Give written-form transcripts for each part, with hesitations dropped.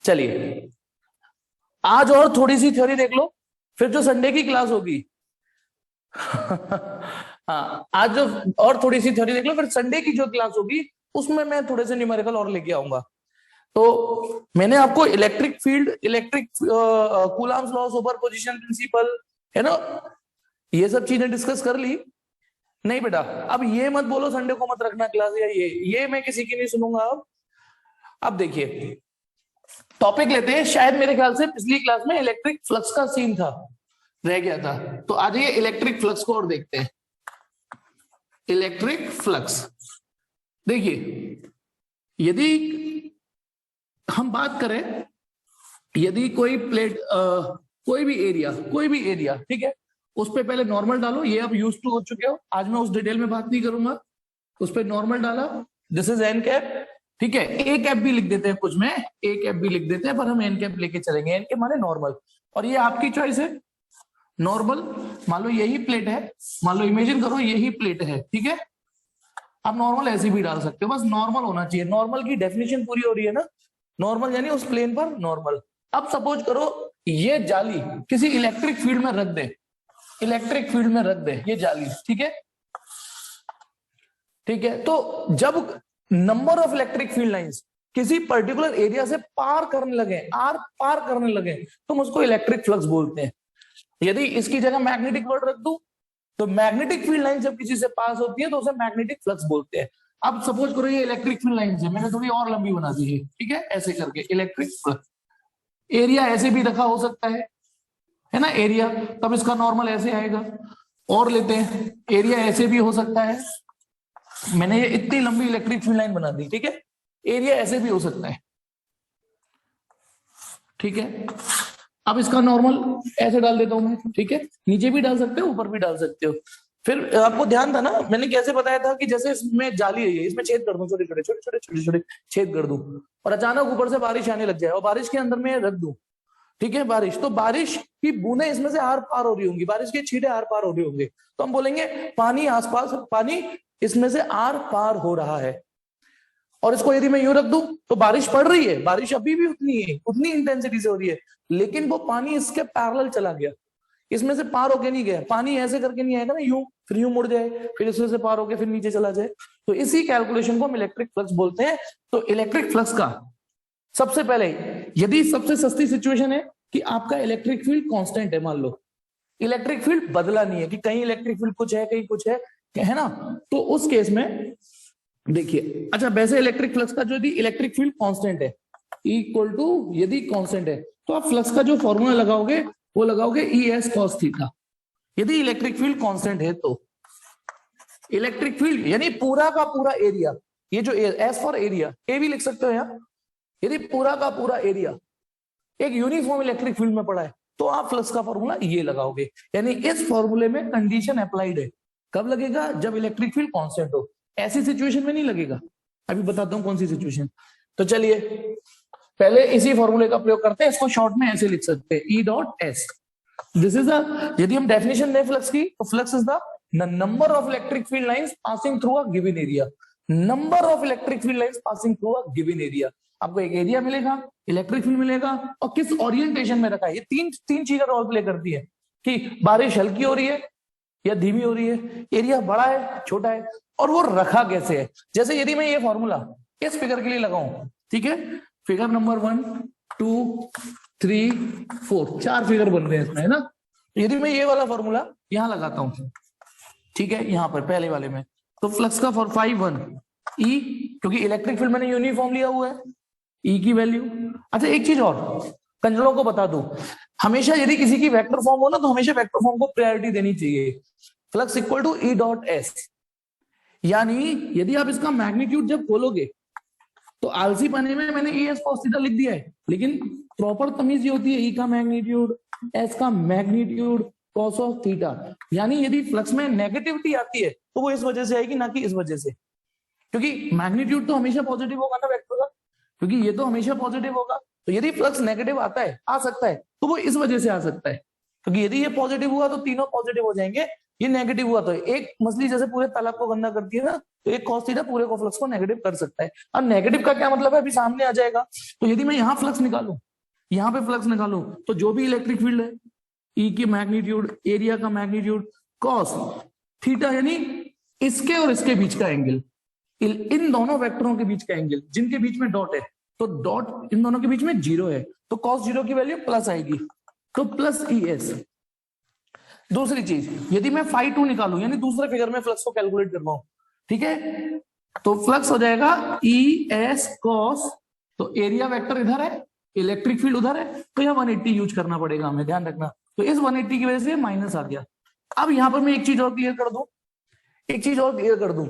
चलिए आज और थोड़ी सी थ्योरी देख लो, फिर जो संडे की क्लास होगी हाँ, आज जो और थोड़ी सी थ्योरी देख लो, फिर संडे की जो क्लास होगी उसमें मैं थोड़े से न्यूमेरिकल और लेके आऊंगा। तो मैंने आपको electric field, electric Coulomb's law, superposition principle, है ना, ये सब चीजें डिस्कस कर ली। नहीं बेटा, अब ये मत बोलो संडे को मत रखना क्लास, या ये मैं किसी की नहीं सुनूंगा। अब देखिए टॉपिक लेते हैं। शायद मेरे ख्याल से पिछली क्लास में इलेक्ट्रिक फ्लक्स का सीन था, रह गया था, तो आज ये इलेक्ट्रिक फ्लक्स को और देखते हैं। इलेक्ट्रिक फ्लक्स देखिए, यदि हम बात करें, यदि कोई प्लेट कोई भी एरिया ठीक है, उस पर पहले नॉर्मल डालो। ये आप यूज टू हो चुके हो, आज मैं उस डिटेल में बात नहीं करूंगा। उस पर नॉर्मल डाला, दिस इज एन कैप, ठीक है। ए कैप भी लिख देते हैं, कुछ में ए कैप भी लिख देते हैं, पर हम एन कैप लेके चलेंगे। एन कैप माने नॉर्मल, और ये आपकी चॉइस है। नॉर्मल मान लो यही प्लेट है, मान लो इमेजिन करो यही प्लेट है, ठीक है। आप नॉर्मल ऐसे भी डाल सकते हो, बस नॉर्मल होना चाहिए। नॉर्मल की डेफिनेशन पूरी हो रही है ना, नॉर्मल यानी उस प्लेन पर नॉर्मल। अब सपोज करो ये जाली किसी इलेक्ट्रिक फील्ड में रख दे, इलेक्ट्रिक फील्ड में रख दे ये जाली, ठीक है, ठीक है। तो जब number of electric field lines किसी पर्टिकुलर एरिया से पार करने लगे, पार करने लगे, तो उसको इलेक्ट्रिक फ्लक्स बोलते हैं। यदि इसकी जगह मैग्नेटिक वर्ड रख दूं, तो मैग्नेटिक फील्ड लाइन जब किसी से पास होती है तो उसे मैग्नेटिक फ्लक्स बोलते हैं। अब सपोज करो ये इलेक्ट्रिक फील्ड लाइन है, मैंने थोड़ी और लंबी बना दी है, ठीक है, ऐसे करके इलेक्ट्रिक फ्लक्स। एरिया ऐसे भी रखा हो सकता है ना, एरिया, तब इसका नॉर्मल ऐसे आएगा। और लेते हैं, एरिया ऐसे भी हो सकता है, मैंने ये इतनी लंबी इलेक्ट्रिक फील्ड लाइन बना दी, ठीक है। एरिया ऐसे भी हो सकता है, ठीक है। अब इसका नॉर्मल ऐसे डाल देता हूं मैं, ठीक है। नीचे भी डाल सकते हो, ऊपर भी डाल सकते हो। फिर आपको ध्यान था ना, मैंने कैसे बताया था कि जैसे इसमें जाली है, इसमें छेद कर दूं, छोटे छोटे छोटे छोटे छोटे छोटे छेद कर दूं, और अचानक ऊपर से बारिश आने लग जाए और बारिश के अंदर में रख दूं, ठीक है, बारिश, तो बारिश की बूंदें इसमें से आर पार हो रही होंगी, बारिश के छींटे आर पार हो रहे होंगे, तो हम बोलेंगे पानी आसपास, पानी इसमें से आर पार हो रहा है। और इसको यदि मैं यूं रख दूं तो बारिश पड़ रही है, बारिश अभी भी उतनी है, उतनी इंटेंसिटी से हो रही है, लेकिन वो पानी इसके पैरेलल चला गया, इसमें से पार होके नहीं गया। पानी ऐसे करके नहीं आएगा ना, यूं फिर यूं मुड़ जाए, फिर इसमें से पार होके फिर नीचे चला जाए, तो इसी कैलकुलेशन को हम इलेक्ट्रिक फ्लक्स बोलते हैं। तो इलेक्ट्रिक फ्लक्स का सबसे पहले, यदि सबसे सस्ती सिचुएशन है कि आपका इलेक्ट्रिक फील्ड कांस्टेंट है, मान लो इलेक्ट्रिक फील्ड बदला नहीं है, कि कहीं इलेक्ट्रिक फील्ड कुछ है कहीं कुछ है ना, तो उस केस में देखिए, अच्छा वैसे इलेक्ट्रिक फ्लक्स का जो यदि इलेक्ट्रिक फील्ड कांस्टेंट है, इक्वल टू यदि कांस्टेंट है, तो आप फ्लक्स का जो फॉर्मूला लगाओगे वो लगाओगे ई एस कॉस थीटा। यदि इलेक्ट्रिक फील्ड कांस्टेंट है तो इलेक्ट्रिक फील्ड यानी पूरा का पूरा एरिया, ये जो एस फॉर एरिया, ए भी लिख सकते हो यहाँ, यदि पूरा का पूरा एरिया एक यूनिफॉर्म इलेक्ट्रिक फील्ड में पड़ा है, तो आप फ्लक्स का फॉर्मूला ये लगाओगे। यानी इस फॉर्मूले में कंडीशन अप्लाइड है, कब लगेगा, जब इलेक्ट्रिक फील्ड कांस्टेंट हो, ऐसी सिचुएशन में नहीं लगेगा। अभी बताता हूं कौन सी सिचुएशन। तो चलिए पहले इसी फॉर्मूले का प्रयोग करते हैं, इसको शॉर्ट में ऐसे लिख सकते हैं, ई dot S, this is the, यदि हम डेफिनेशन दें फ्लक्स की, तो flux is the number of electric field lines passing through a given area. Number of electric field lines passing through a given area, आपको एक एरिया मिलेगा, electric field मिलेगा, और किस ओरिएंटेशन में रखा है, ये तीन चीजें रोल प्ले करती है, कि बारिश हल्की हो रही है या धीमी हो रही है, एरिया बड़ा है छोटा है, और वो रखा कैसे है। जैसे यदि मैं ये फॉर्मूला इस फिगर के लिए लगाऊं, ठीक है, फिगर नंबर 1 2 3 4, 4 फिगर बन रहे हैं इसमें, है ना। यदि मैं ये वाला फॉर्मूला यहां लगाता हूं, ठीक है, यहां पर पहले वाले में, तो फ्लक्स का फॉर 5 1 ई, क्योंकि इलेक्ट्रिक फील्ड मैंने यूनिफॉर्म लिया हुआ है, ई की वैल्यू। अच्छा एक चीज और कंजरों को बता दूं, हमेशा यदि किसी की वेक्टर फॉर्म हो ना, तो हमेशा वेक्टर फॉर्म को प्रायोरिटी देनी चाहिए। Flux equal to E dot S, यानी यदि आप इसका मैग्नीट्यूड जब खोलोगे, तो आलसी पाने में मैंने ई एस कॉस थीटा लिख दिया है, लेकिन प्रॉपर तमीज ये होती है ई का मैग्नीट्यूड, एस का मैग्नीट्यूड, कॉस ऑफ थीटा। यानी यदि फ्लक्स में नेगेटिविटी आती है तो वो इस वजह से आएगी, ना कि इस वजह से, क्योंकि मैग्नीट्यूड तो हमेशा पॉजिटिव होगा ना वेक्टर का, क्योंकि ये तो हमेशा पॉजिटिव होगा। तो यदि फ्लक्स नेगेटिव आता है, आ सकता है, तो वो इस वजह से आ सकता है, क्योंकि यदि ये पॉजिटिव हुआ तो तीनों पॉजिटिव हो जाएंगे, ये नेगेटिव हुआ तो एक मछली जैसे पूरे तालाब को गंदा करती है ना, तो एक cos थीटा पूरे को फ्लक्स को नेगेटिव कर सकता है। अब नेगेटिव का क्या मतलब है अभी सामने आ जाएगा। तो यदि मैं यहाँ फ्लक्स निकालू, यहाँ पे फ्लक्स निकालू, तो जो भी इलेक्ट्रिक फील्ड है ई की मैग्नीट्यूड, एरिया का मैग्नीट्यूड, cos थीटा यानी इसके और इसके बीच का एंगल, इन दोनों वेक्टरों के बीच का एंगल जिनके बीच में डॉट है, तो डॉट इन दोनों के बीच में 0 है, तो cos 0 की वैल्यू प्लस आएगी, तो प्लस ES। दूसरी चीज, यदि मैं फाई 2 निकालू यानी दूसरे फिगर में फ्लक्स को कैलकुलेट कर रहा हूं, ठीक है, तो फ्लक्स हो जाएगा ES cos, तो एरिया वेक्टर इधर है, इलेक्ट्रिक फील्ड उधर है, तो यह 180 यूज करना पड़ेगा हमें, ध्यान रखना। तो इस 180 की वजह से माइनस आ गया। अब यहां पर मैं एक चीज और क्लियर कर दूं, एक चीज और क्लियर कर दूं,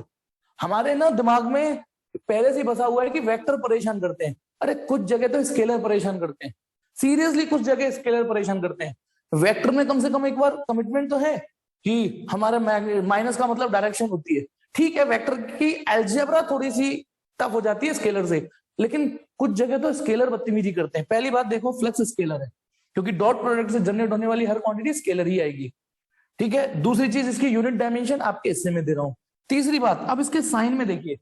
हमारे ना दिमाग में पहले से बसा हुआ है कि वेक्टर परेशान करते हैं। अरे कुछ जगह तो स्केलर परेशान करते हैं, सीरियसली कुछ जगह स्केलर परेशान करते हैं। वेक्टर में कम से कम एक बार कमिटमेंट तो है कि हमारा माइनस का मतलब डायरेक्शन होती है, ठीक है, वेक्टर की अलजेब्रा थोड़ी सी टफ हो जाती है स्केलर से, लेकिन कुछ जगह तो स्केलर बदतमीजी करते हैं। पहली बात देखो, फ्लक्स स्केलर है क्योंकि डॉट प्रोडक्ट से जनरेट होने वाली हर क्वांटिटी स्केलर ही आएगी, ठीक है। दूसरी चीज, इसकी यूनिट डायमेंशन आपके हिस्से में दे रहा हूं। तीसरी बात, अब इसके साइन में देखिए,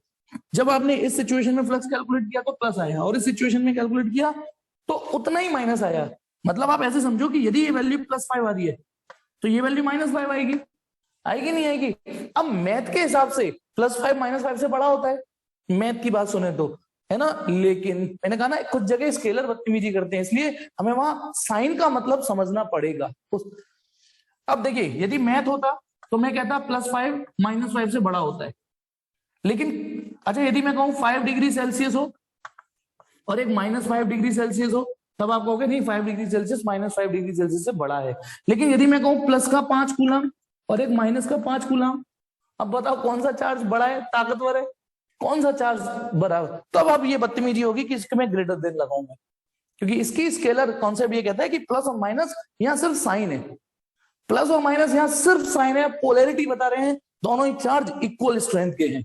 जब आपने इस सिचुएशन में फ्लक्स कैलकुलेट किया तो प्लस आया, और इस सिचुएशन में कैलकुलेट किया तो उतना ही माइनस आया। मतलब आप ऐसे समझो कि यदि ये वैल्यू +5 आ रही है तो ये वैल्यू -5 आएगी, आएगी नहीं आएगी। अब मैथ के हिसाब से +5 -5 से बड़ा होता है, मैथ की बात सुने तो, है ना, लेकिन मैंने कहा ना कुछ जगह स्केलर बदतमीजी करते हैं, इसलिए हमें वहां साइन का मतलब समझना पड़ेगा। अब देखिए, यदि मैथ होता तो मैं कहता +5 -5 से बड़ा होता है, लेकिन अच्छा यदि मैं कहूं 5 डिग्री सेल्सियस हो और एक -5 डिग्री सेल्सियस हो, तब आप कहोगे नहीं 5 डिग्री सेल्सियस -5 डिग्री सेल्सियस से बड़ा है। लेकिन यदि मैं कहूं प्लस का 5 कूलम और एक माइनस का 5 कूलम, अब बताओ कौन सा चार्ज बड़ा है, ताकतवर है, कौन सा चार्ज बड़ा है? तब अब ये बदतमीजी होगी कि इसके मैं ग्रेटर देन लगाऊंगा, क्योंकि इसकी स्केलर कॉन्सेप्ट ये कहता है कि प्लस और माइनस यहाँ सिर्फ साइन है, प्लस और माइनस यहाँ सिर्फ साइन है, पोलैरिटी बता रहे हैं, दोनों ही चार्ज इक्वल स्ट्रेंथ के हैं,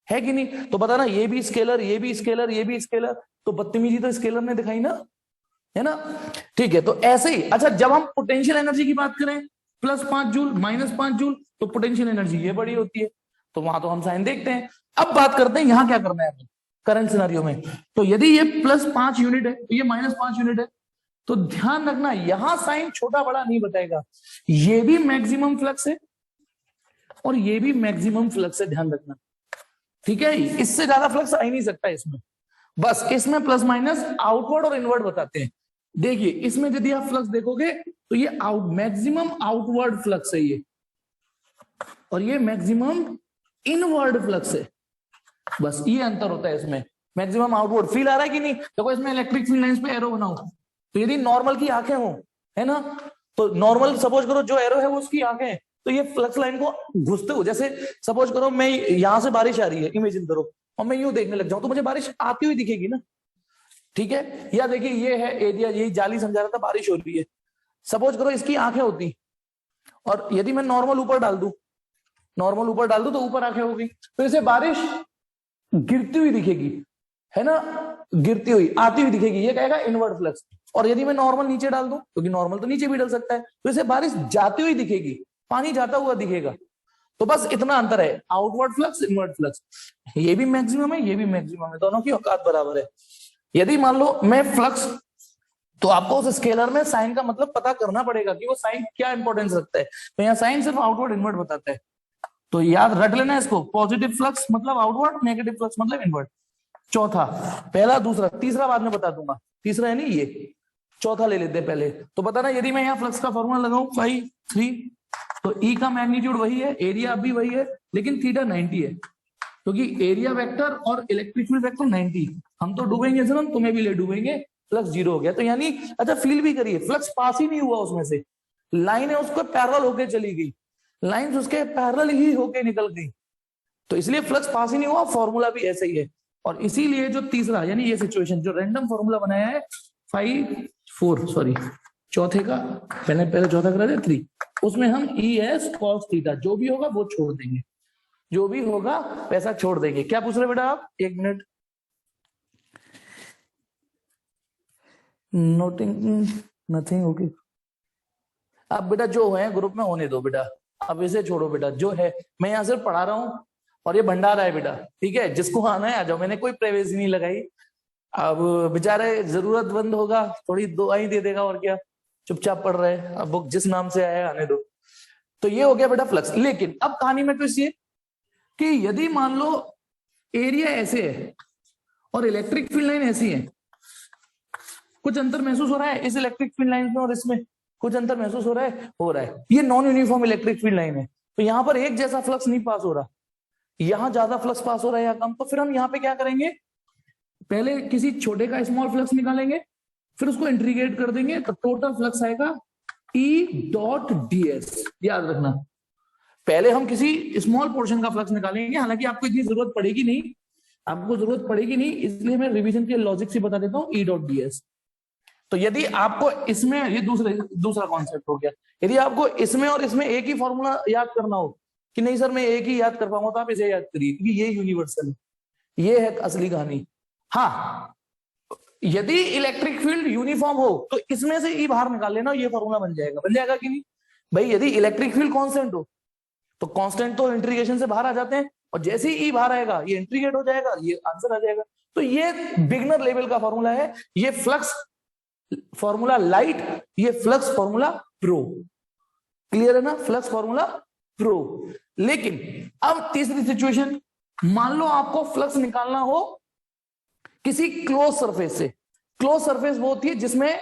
है कि नहीं? तो बताना ये भी स्केलर, ये भी स्केलर, ये भी स्केलर, तो बदतमीजी तो स्केलर ने दिखाई ना, है ना, ठीक है। तो ऐसे ही, अच्छा जब हम पोटेंशियल एनर्जी की बात करें, +5 जूल -5 जूल, तो पोटेंशियल एनर्जी ये बड़ी होती है, तो वहां तो हम साइन देखते हैं। अब बात करते हैं यहाँ क्या करना है हमें करंट सिनेरियो में। तो यदि ये +5 यूनिट है तो ये -5 यूनिट है, तो ध्यान रखना यहां साइन छोटा बड़ा नहीं बताएगा, ये भी मैक्सिमम फ्लक्स है और ये भी मैक्सिमम फ्लक्स है, ध्यान रखना, ठीक है। इससे ज्यादा फ्लक्स आ ही नहीं सकता इसमें, बस इसमें प्लस माइनस आउटवर्ड और इनवर्ड बताते हैं। देखिए इसमें यदि आप फ्लक्स देखोगे तो ये मैक्सिमम आउटवर्ड फ्लक्स है ये, और ये मैक्सिमम इनवर्ड फ्लक्स है, बस ये अंतर होता है इसमें। मैक्सिमम आउटवर्ड फील आ रहा है कि नहीं? देखो इसमें इलेक्ट्रिक फील्ड लाइंस पे एरो बनाऊं, तो यदि नॉर्मल की आंखें हो, है ना, तो नॉर्मल सपोज करो जो एरो है वो उसकी आंखें हैं, तो ये फ्लक्स लाइन को घुसते हो, जैसे सपोज करो मैं यहां से बारिश आ रही है, इमेजिन करो, और मैं यूं देखने लग जाऊं तो मुझे बारिश आती हुई दिखेगी ना, ठीक है। या देखिए ये है एरिया, यही जाली समझा रहा था, बारिश हो रही है, सपोज करो इसकी आंखें होती, और यदि मैं नॉर्मल ऊपर डाल दूं, नॉर्मल ऊपर डाल दूं तो ऊपर आंखें होगी, तो इसे बारिश गिरती हुई दिखेगी, है ना, गिरती हुई आती हुई दिखेगी, ये कहेगा इनवर्ड फ्लक्स। और यदि मैं नॉर्मल नीचे डाल दूं, क्योंकि नॉर्मल तो नीचे भी डल सकता है, तो इसे बारिश जाती हुई दिखेगी, पानी जाता हुआ दिखेगा। तो बस इतना अंतर है, आउटवर्ड फ्लक्स इनवर्ड फ्लक्स, ये भी मैक्सिमम है ये भी मैक्सिमम है, दोनों की औकात बराबर है। यदि मान लो मैं फ्लक्स, तो आपको उस स्केलर में साइन का मतलब पता करना पड़ेगा कि वो साइन क्या इंपॉर्टेंस रखता है। तो यहाँ साइन सिर्फ आउटवर्ड इनवर्ड बताता है, तो याद रट लेना इसको, पॉजिटिव फ्लक्स मतलब आउटवर्ड, नेगेटिव फ्लक्स मतलब इनवर्ड। चौथा, पहला दूसरा, तीसरा बाद में बता दूंगा, तीसरा है नहीं ये, चौथा ले लेते हैं पहले। तो बताना यदि मैं यहाँ फ्लक्स का फॉर्मूला लगाऊं 5 3, तो E का मैग्नीट्यूड वही है, एरिया भी वही है, लेकिन थीटा 90 है, क्योंकि एरिया वेक्टर और इलेक्ट्रिक फील्ड वेक्टर 90, हम तो डूबेंगे सर, हम तुम्हें भी ले डूबेंगे, फ्लक्स 0 हो गया। तो यानी अच्छा फील भी करिए, फ्लक्स पास ही नहीं हुआ उसमें से, लाइन है उसको पैरेलल होके चली गई, लाइंस उसके पैरेलल ही होके निकल गई, तो इसलिए फ्लक्स पास ही नहीं हुआ, फॉर्मूला भी ऐसे ही है। और इसीलिए जो तीसरा यानी ये सिचुएशन जो रैंडम फॉर्मूला बनाया है 5 4 सॉरी चौथे का, पहले चौथा करा दे 3, उसमें हम ES cos थीटा जो भी होगा वो छोड़ देंगे, जो भी होगा पैसा छोड़ देंगे। क्या पूछ रहे बेटा आप? 1 मिनट, नोटिंग नथिंग ओके। अब बेटा जो है ग्रुप में होने दो बेटा, अब इसे छोड़ो बेटा, जो है मैं यहाँ सिर्फ पढ़ा रहा हूँ और ये भंडारा है बेटा, ठीक है, जिसको आना है आ जाओ, मैंने कोई प्राइवेसी नहीं लगाई। अब बेचारे जरूरतमंद होगा थोड़ी दुआई दे देगा और क्या, चुपचाप पढ़ रहे हैं, अब बुक जिस नाम से आया आने दो। तो ये हो गया बेटा फ्लक्स। लेकिन अब कहानी में ट्विस्ट ये कि यदि मान लो एरिया ऐसे है और इलेक्ट्रिक फील्ड लाइन ऐसी है, कुछ अंतर महसूस हो रहा है इस इलेक्ट्रिक फील्ड लाइन में और इसमें, कुछ अंतर महसूस हो रहा है, हो रहा है। ये non uniform electric field line है, तो यहां पर एक जैसा फ्लक्स नहीं पास हो रहा, यहां ज्यादा फ्लक्स पास हो रहा है या कम। तो फिर हम यहाँ पे क्या करेंगे, पहले किसी छोटे का स्मॉल फ्लक्स निकालेंगे, फिर उसको इंटीग्रेट कर देंगे, तो टोटल फ्लक्स आएगा ई डॉट ds। याद रखना, पहले हम किसी स्मॉल पोर्शन का फ्लक्स निकालेंगे, हालांकि आपको इतनी जरूरत पड़ेगी नहीं, आपको जरूरत पड़ेगी नहीं, इसलिए मैं रिवीजन के लॉजिक से बता देता हूं ई डॉट ds। तो यदि आपको इसमें, ये दूसरा कॉन्सेप्ट हो गया, यदि आपको इसमें और इसमें एक ही फॉर्मूला याद करना हो कि नहीं सर मैं एक ही याद कर पाऊंगा, तो आप इसे याद करिए, क्योंकि ये यूनिवर्सल है, ये है असली कहानी। हाँ, यदि इलेक्ट्रिक फील्ड यूनिफॉर्म हो तो इसमें से ई बाहर निकाल लेना, ये फॉर्मूला बन जाएगा कि नहीं भाई। यदि इलेक्ट्रिक फील्ड कांस्टेंट हो तो कांस्टेंट तो इंटीग्रेशन से बाहर आ जाते हैं, और जैसे ही ई बाहर आएगा ये इंटीग्रेट हो जाएगा, ये आंसर आ जाएगा। तो ये बिगनर लेवल का फॉर्मूला है, ये फ्लक्स फॉर्मूला लाइट, ये फ्लक्स फॉर्मूला प्रो। क्लियर है ना, फ्लक्स फॉर्मूला प्रो। लेकिन अब तीसरी सिचुएशन, मान लो आपको फ्लक्स निकालना हो किसी क्लोज सरफेस से। क्लोज सरफेस वो होती है जिसमें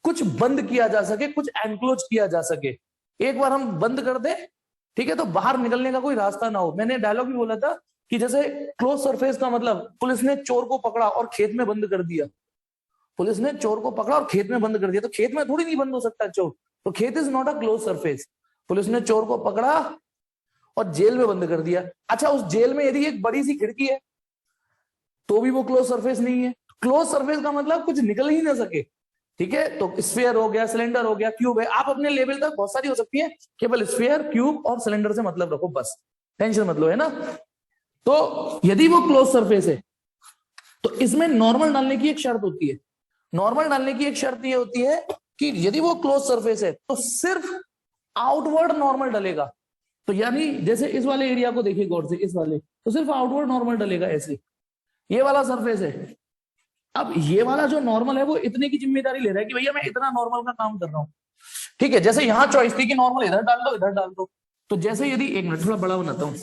कुछ बंद किया जा सके, कुछ एनक्लोज किया जा सके। एक बार हम बंद कर दे, ठीक है, तो बाहर निकलने का कोई रास्ता ना हो। मैंने डायलॉग भी बोला था कि जैसे क्लोज सरफेस का मतलब, पुलिस ने चोर को पकड़ा और खेत में बंद कर दिया, पुलिस ने चोर को पकड़ा और खेत में बंद कर दिया, तो खेत में थोड़ी नहीं बंद हो सकता चोर, तो खेत is not a close surface. Police ने चोर को पकड़ा और जेल में बंद कर दिया। अच्छा, उस जेल में यदि एक बड़ी सी खिड़की है तो भी वो क्लोज सरफेस नहीं है। क्लोज सरफेस का मतलब कुछ निकल ही ना सके, ठीक है। तो स्फीयर हो गया, सिलेंडर हो गया, क्यूब है, आप अपने लेवल तक बहुत सारी हो सकती है, केवल स्फीयर, क्यूब और सिलेंडर से मतलब रखो, बस टेंशन मत लो, है ना। तो यदि वो क्लोज सरफेस है तो इसमें नॉर्मल डालने की एक शर्त होती है। नॉर्मल डालने की एक शर्त ये होती है कि यदि वो क्लोज सरफेस है तो सिर्फ आउटवर्ड नॉर्मल डलेगा। तो यानी जैसे इस वाले एरिया को देखिए गौर से, इस वाले, तो सिर्फ आउटवर्ड नॉर्मल डलेगा ऐसे। ये वाला सरफेस है, अब ये वाला जो नॉर्मल है वो इतने की जिम्मेदारी ले रहा है कि भैया मैं इतना नॉर्मल का काम कर रहा हूं, ठीक है। जैसे यहां चॉइस थी कि नॉर्मल इधर डाल दो, इधर डाल दो, तो जैसे यदि, एक मिनट थोड़ा बड़ा बनाता हूं,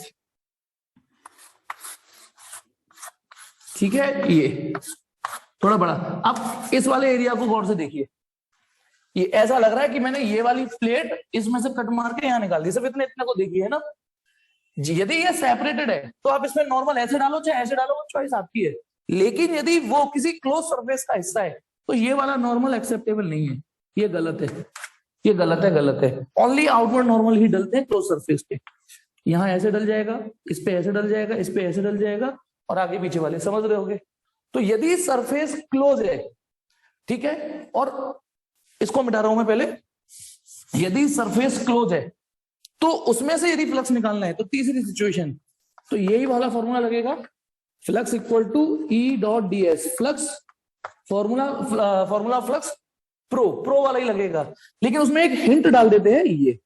ठीक है, ये थोड़ा बड़ा। अब इस वाले एरिया को गौर से देखिए, ये ऐसा लग रहा है कि मैंने ये वाली प्लेट इसमें से कट मार के यहां निकाल दी, सिर्फ इतने इतने को देखिए, है ना। यदि ये सेपरेटेड है तो आप इसमें नॉर्मल ऐसे डालो चाहे ऐसे डालो, वो चॉइस आपकी है। लेकिन यदि वो किसी क्लोज सरफेस का हिस्सा है तो ये वाला नॉर्मल एक्सेप्टेबल नहीं है, ये गलत है, ये गलत है, गलत है। ओनली आउटवर्ड नॉर्मल ही डलते हैं क्लोज सरफेस के। यहाँ ऐसे डल जाएगा, इस पे ऐसे डल जाएगा, इस पे ऐसे डल जाएगा, और आगे पीछे वाले समझ रहे होगे। तो यदि सरफेस क्लोज है, ठीक है, और इसको मिटा रहा हूं मैं पहले, यदि सरफेस क्लोज है तो उसमें से यदि फ्लक्स निकालना है तो तीसरी सिचुएशन, तो यही वाला फॉर्मूला लगेगा, flux equal to E dot ds। Flux formula flux pro वाला ही लगेगा, लेकिन उसमें एक हिंट डाल देते हैं, ये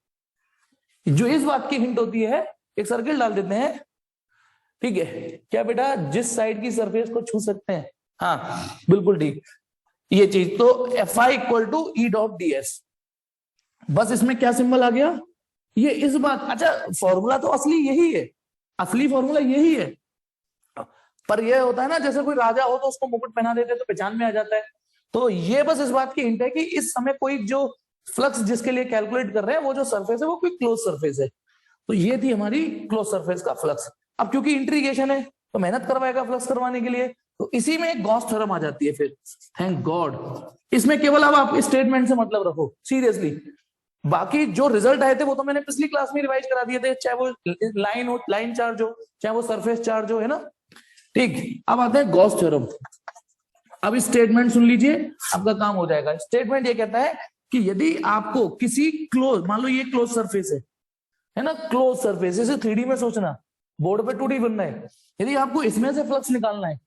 जो इस बात की हिंट होती है, एक सर्किल डाल देते हैं, ठीक है। क्या बेटा, जिस साइड की सरफेस को छू सकते हैं, हाँ बिल्कुल ठीक, ये चीज। तो Fi equal to E dot ds। बस इसमें क्या सिंबल आ गया, ये इस बात, अच्छा फॉर्मूला तो असली यही है, असली फॉर्मूला यही है, पर यह होता है ना, जैसे कोई राजा हो तो उसको मुकुट पहना देते तो पहचान में आ जाता है। तो ये बस इस बात की हिंट है कि इस समय कोई जो फ्लक्स जिसके लिए कैलकुलेट कर रहे हैं, वो जो सरफेस है वो कोई क्लोज सरफेस है। तो ये थी हमारी क्लोज सरफेस का फ्लक्स। अब क्योंकि इंटीग्रेशन है तो मेहनत करवाएगा फ्लक्स करवाने के लिए, तो इसी में एक गॉस थ्योरम आ जाती है फिर, थैंक गॉड। इसमें केवल अब आप स्टेटमेंट से मतलब रखो सीरियसली, बाकी जो रिजल्ट आए थे वो तो मैंने पिछली क्लास में रिवाइज करा दिए थे, चाहे वो लाइन हो, लाइन चार्ज हो, चाहे वो सरफेस चार्ज हो, है ना। ठीक, अब आते हैं गॉस थ्योरम। अब स्टेटमेंट सुन लीजिए, आपका काम हो जाएगा। स्टेटमेंट ये कहता है कि यदि आपको किसी क्लोज, मान लो ये क्लोज सरफेस है ना, क्लोज सरफेस, इसे 3D में सोचना, बोर्ड पे 2D बनना है। यदि आपको इसमें से फ्लक्स निकालना है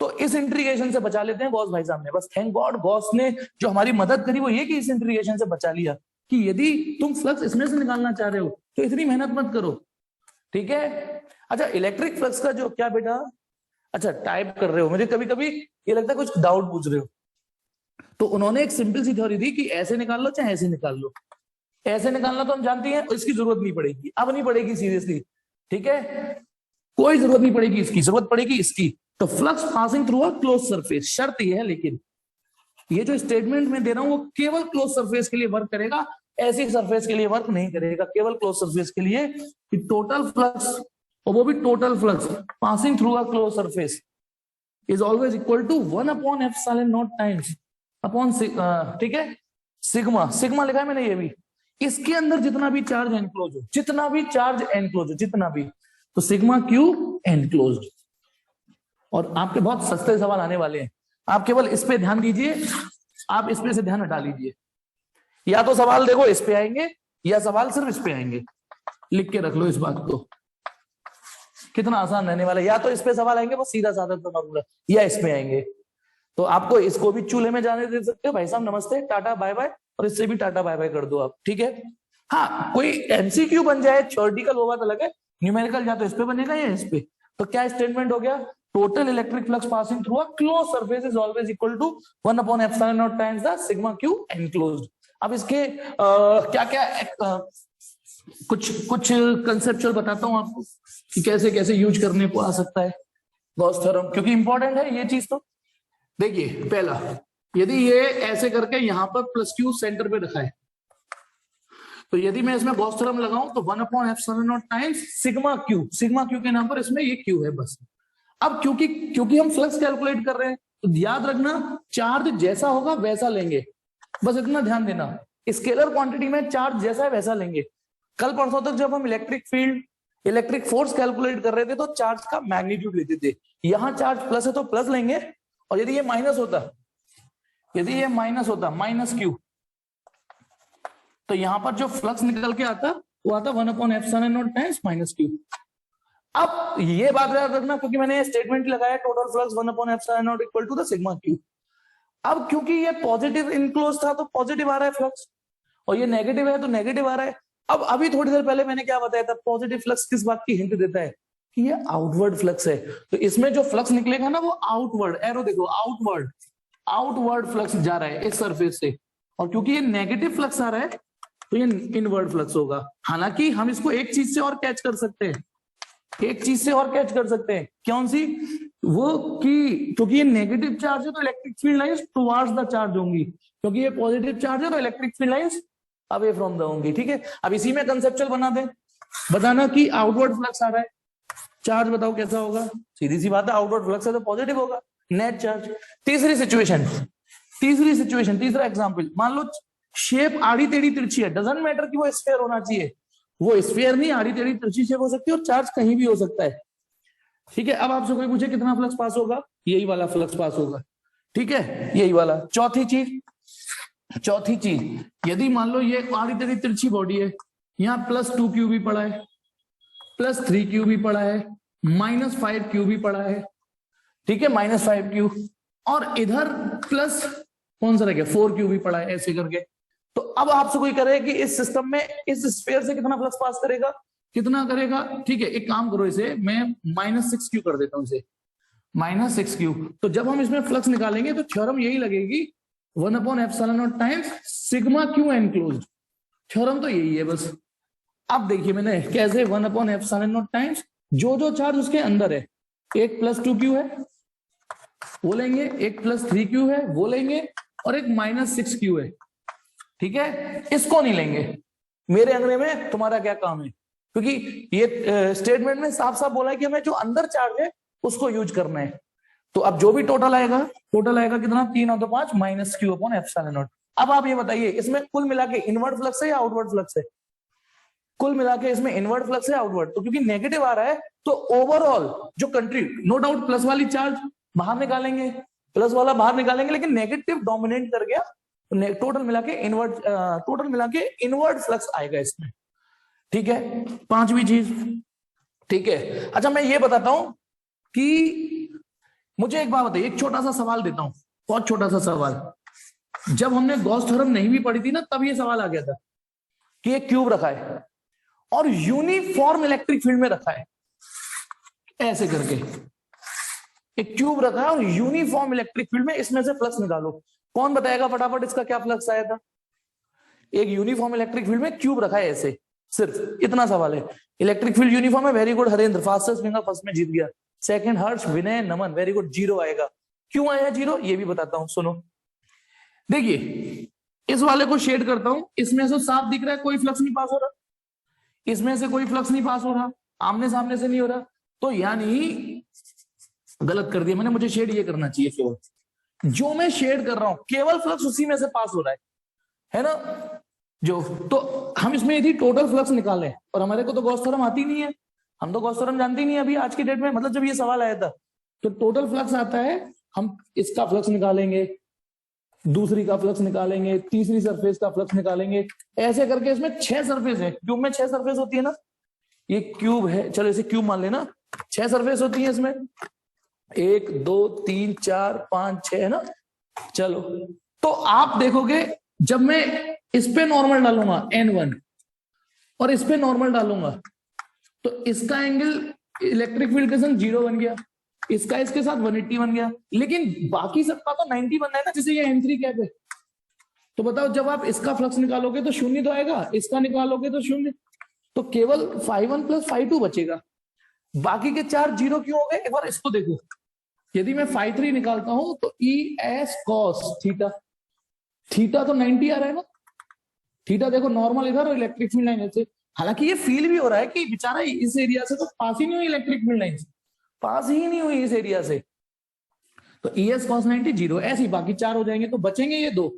तो इस इंटीग्रेशन से बचा लेते हैं गॉस भाई साहब ने, बस थैंक गॉड गॉस ने जो हमारी मदद करी वो ये कि इस इंटीग्रेशन से बचा लिया। कि यदि तुम फ्लक्स इसमें से निकालना चाह रहे हो तो इतनी मेहनत मत करो, ठीक है। अच्छा, इलेक्ट्रिक फ्लक्स का जो क्या बेटा, अच्छा टाइप कर रहे हो, मुझे कभी कभी ये लगता है कुछ डाउट पूछ रहे हो, तो उन्होंने एक सिंपल सी थ्योरी दी कि ऐसे निकाल लो चाहे ऐसे निकाल लो। ऐसे निकालना तो हम जानते हैं, इसकी जरूरत नहीं पड़ेगी, अब नहीं पड़ेगी सीरियसली, ठीक है, कोई जरूरत नहीं पड़ेगी इसकी, जरूरत पड़ेगी इसकी। तो flux passing through a close surface, शर्त यह है लेकिन ये जो स्टेटमेंट में दे रहा हूं वो केवल क्लोज सरफेस के लिए वर्क करेगा, ऐसी सरफेस के लिए वर्क नहीं करेगा, केवल क्लोज सरफेस के लिए। टोटल फ्लक्स, और वो भी total flux passing through a close surface is always equal to 1 epsilon naught times upon, ठीक है, सिग्मा, सिग्मा लिखा है मैंने ये भी, इसके अंदर जितना भी चार्ज एनक्लोज हो, जितना भी चार्ज एनक्लोज हो, जितना भी, तो सिग्मा क्यू एनक्लोज्ड। और आपके बहुत सस्ते सवाल आने वाले हैं, आप केवल इस पे ध्यान दीजिए, आप इस पे से ध्यान हटा लीजिए, या तो सवाल देखो इस पे आएंगे या सवाल सिर्फ इस पे आएंगे, लिख के रख लो इस बात को, कितना आसान रहने वाला है। या तो इस पे सवाल आएंगे बस सीधा साधा फॉर्मूला, या इस पे आएंगे, तो आपको इसको भी चूल्हे में जाने दे सकते हो, भाई साहब नमस्ते टाटा बाय बाय, और इससे भी टाटा बाय बाय कर दो आप, ठीक है। हाँ, कोई एमसीक्यू बन जाए थ्योरेटिकल वो बात अलग है, न्यूमेरिकल या तो इस पे बनेगा या इस पे। तो क्या स्टेटमेंट हो गया, total electric flux passing through a close surface is always equal to 1 epsilon naught times the sigma Q enclosed. अब इसके क्या क्या कुछ कंसेप्चुअल बताता हूं आपको कि कैसे कैसे यूज करने को आ सकता है गॉस थ्योरम, क्योंकि इंपॉर्टेंट है ये चीज। तो देखिए, पहला, यदि ये ऐसे करके यहां पर प्लस क्यू सेंटर पे रखा है, तो यदि मैं इसमें गॉस थ्योरम लगाऊं तो 1 epsilon naught times sigma Q, sigma Q के नाम पर इसमें ये क्यू है बस। अब क्योंकि हम फ्लक्स कैलकुलेट कर रहे हैं, तो याद रखना चार्ज जैसा होगा वैसा लेंगे, बस इतना ध्यान देना, स्केलर क्वांटिटी में चार्ज जैसा है वैसा लेंगे। कल परसों तक जब हम electric field, electric force calculate कर रहे थे तो चार्ज का मैग्नीट्यूड लेते थे, यहां चार्ज प्लस है तो प्लस लेंगे, और यदि ये माइनस होता, यदि ये माइनस होता, माइनस क्यू, तो यहां पर जो फ्लक्स निकल के आता वो आता 1 epsilon naught times minus Q. अब ये बात याद रखना, क्योंकि मैंने स्टेटमेंट लगाया total flux 1 epsilon naught equal to the sigma Q. अब क्योंकि ये पॉजिटिव इनक्लोज था तो पॉजिटिव आ रहा है फ्लक्स, और ये नेगेटिव है तो नेगेटिव आ रहा है। अब अभी थोड़ी देर पहले मैंने क्या बताया था, पॉजिटिव फ्लक्स किस बात की हिंट देता है कि ये आउटवर्ड फ्लक्स है, तो इसमें जो फ्लक्स निकलेगा ना वो आउटवर्ड, एरो देखो आउटवर्ड, आउटवर्ड फ्लक्स जा रहा है इस सरफेस से, और क्योंकि ये नेगेटिव फ्लक्स आ रहा है तो ये इनवर्ड फ्लक्स होगा। हालांकि हम इसको एक चीज से और कैच कर सकते हैं, एक चीज से और कैच कर सकते हैं, कौन सी, वो कि क्योंकि ये नेगेटिव चार्ज है तो electric field lines towards the charge होंगी, क्योंकि ये पॉजिटिव चार्ज है तो electric field lines away from the होंगी, ठीक है। अब इसी में कंसेप्चुअल बना दें, बताना कि आउटवर्ड फ्लक्स आ रहा है, चार्ज बताओ कैसा होगा, सीधी सी बात है, आउटवर्ड फ्लक्स है तो पॉजिटिव होगा, नेट चार्ज। तीसरी सिचुएशन, तीसरा एग्जांपल, मान लो शेप आड़ी टेढ़ी तिरछी है, डजंट मैटर कि वो स्फीयर होना चाहिए, वो स्फीयर नहीं, आड़ी टेढ़ी तिरछी शेप हो सकती है और चार्ज कहीं भी हो सकता है, ठीक है। अब आपसे कोई पूछे कितना फ्लक्स पास होगा, यही वाला फ्लक्स पास होगा, ठीक है, यही वाला। चौथी चीज, यदि मान लो ये आड़ी टेढ़ी तिरछी बॉडी है, यहाँ +2 क्यू भी पड़ा है, +3 क्यू भी पड़ा है, -5 क्यू भी पड़ा है, ठीक है, -5 क्यू, और इधर प्लस कौन सा रह गया, 4 क्यू भी पड़ा है, ऐसे करके। तो अब आपसे कोई करे कि इस सिस्टम में इस स्फीयर से कितना फ्लक्स पास करेगा, कितना करेगा, ठीक है, एक काम करो, इसे मैं -6 क्यू कर देता हूं, इसे -6 क्यू। तो जब हम इसमें फ्लक्स निकालेंगे तो थ्योरम यही लगेगी, 1 epsilon naught times sigma Q enclosed, theorem तो यही है बस। अब देखिए मैंने कैसे, 1 एप्सिलॉन नॉट टाइम्स जो जो चार्ज उसके अंदर है, एक +2 क्यू है वो लेंगे, एक +3 क्यू है वो लेंगे, और एक -6 क्यू है, ठीक है, इसको नहीं लेंगे। मेरे अंगने में तुम्हारा क्या काम है, क्योंकि ये स्टेटमेंट में साफ साफ बोला है कि हमें जो अंदर चार्ज है उसको यूज करना है। तो अब जो भी टोटल आएगा कितना, 3 और 2 5 -q अपॉन एप्सिलॉन नॉट। अब आप ये बताइए इसमें कुल मिला के इनवर्ड फ्लक्स है या आउटवर्ड फ्लक्स है, कुल मिला के इसमें इनवर्ड फ्लक्स है आउटवर्ड, तो क्योंकि नेगेटिव आ रहा है तो ओवरऑल जो कंट्री, नो डाउट प्लस वाली चार्ज बाहर निकालेंगे, प्लस वाला बाहर निकालेंगे, लेकिन नेगेटिव डोमिनेट कर गया, टोटल मिला के इनवर्ड फ्लक्स आएगा इसमें, ठीक है। पांचवी चीज, ठीक है। अच्छा मैं ये बताता हूं कि मुझे एक बात बताइए, एक छोटा सा सवाल देता हूं, बहुत छोटा सा सवाल, जब हमने गॉस थ्योरम नहीं भी पढ़ी थी ना तब ये सवाल आ गया था, कि एक क्यूब रखा है और यूनिफॉर्म इलेक्ट्रिक फील्ड में रखा है, ऐसे करके एक क्यूब रखा है और यूनिफॉर्म इलेक्ट्रिक फील्ड में, इसमें से फ्लक्स निकालो। कौन बताएगा फटाफट इसका क्या फ्लक्स आया था? एक यूनिफॉर्म इलेक्ट्रिक फील्ड में क्यूब रखा है ऐसे, सिर्फ इतना सवाल है। इलेक्ट्रिक फील्ड यूनिफॉर्म है, very good Harendra, fastest finger first में जीत गया। सेकंड हर्ष, विनय, नमन, वेरी गुड, जीरो आएगा। क्यों आया जीरो ये भी बताता हूं, सुनो। देखिए इस वाले को शेड करता हूं, इसमें से साफ दिख रहा है कोई फ्लक्स नहीं पास हो रहा, इसमें से कोई फ्लक्स नहीं पास हो रहा, आमने सामने से नहीं हो रहा, तो यानी गलत कर दिया मैंने, मुझे शेड ये करना चाहिए। केवल जो मैं शेड कर रहा हूं केवल फ्लक्स उसी में से पास हो रहा है ना जो, तो हम इसमें यदि टोटल फ्लक्स निकालें, और हमारे को तो गॉस थ्योरम आती नहीं है, हम तो गॉस थ्योरम जानते ही नहीं अभी आज की डेट में, मतलब जब ये सवाल आया था तो टोटल फ्लक्स आता है, हम इसका फ्लक्स निकालेंगे, दूसरी का फ्लक्स निकालेंगे, तीसरी सरफेस का फ्लक्स निकालेंगे, ऐसे करके इसमें 6 सरफेस है, क्यूब में 6 सरफेस होती है ना, ये क्यूब है, चलो इसे क्यूब मान लेना, 6 सरफेस होती है इसमें, 1 2 3 4 5 6 है ना। चलो तो आप देखोगे जब मैं इस पे नॉर्मल डालूंगा n1 और इस पे नॉर्मल डालूंगा तो इसका एंगल इलेक्ट्रिक फील्ड के संग 0 बन गया, इसका इसके साथ 180 बन गया, लेकिन बाकी सबका तो 90 बनना है ना, जैसे ये n3 कैप है। तो बताओ जब आप इसका फ्लक्स निकालोगे तो शून्य तो आएगा, इसका निकालोगे तो शून्य, तो केवल φ1 प्लस φ2 बचेगा, बाकी के 4 जीरो क्यों हो गए? एक बार इसको देखो, यदि मैं φ3 निकालता हूं तो E S cos theta, theta तो 90 आ रहा है ना, थीटा देखो नॉर्मल इधर और इलेक्ट्रिक फील्ड लाइन ऐसे, हालांकि ये फील भी हो रहा है कि बेचारा इस एरिया से तो पास ही नहीं हुई इलेक्ट्रिक फील्ड लाइन, पास ही नहीं हुई इस एरिया से, तो ई एस कॉस 90 जीरो, ऐसे ही बाकी 4 हो जाएंगे, तो बचेंगे ये 2,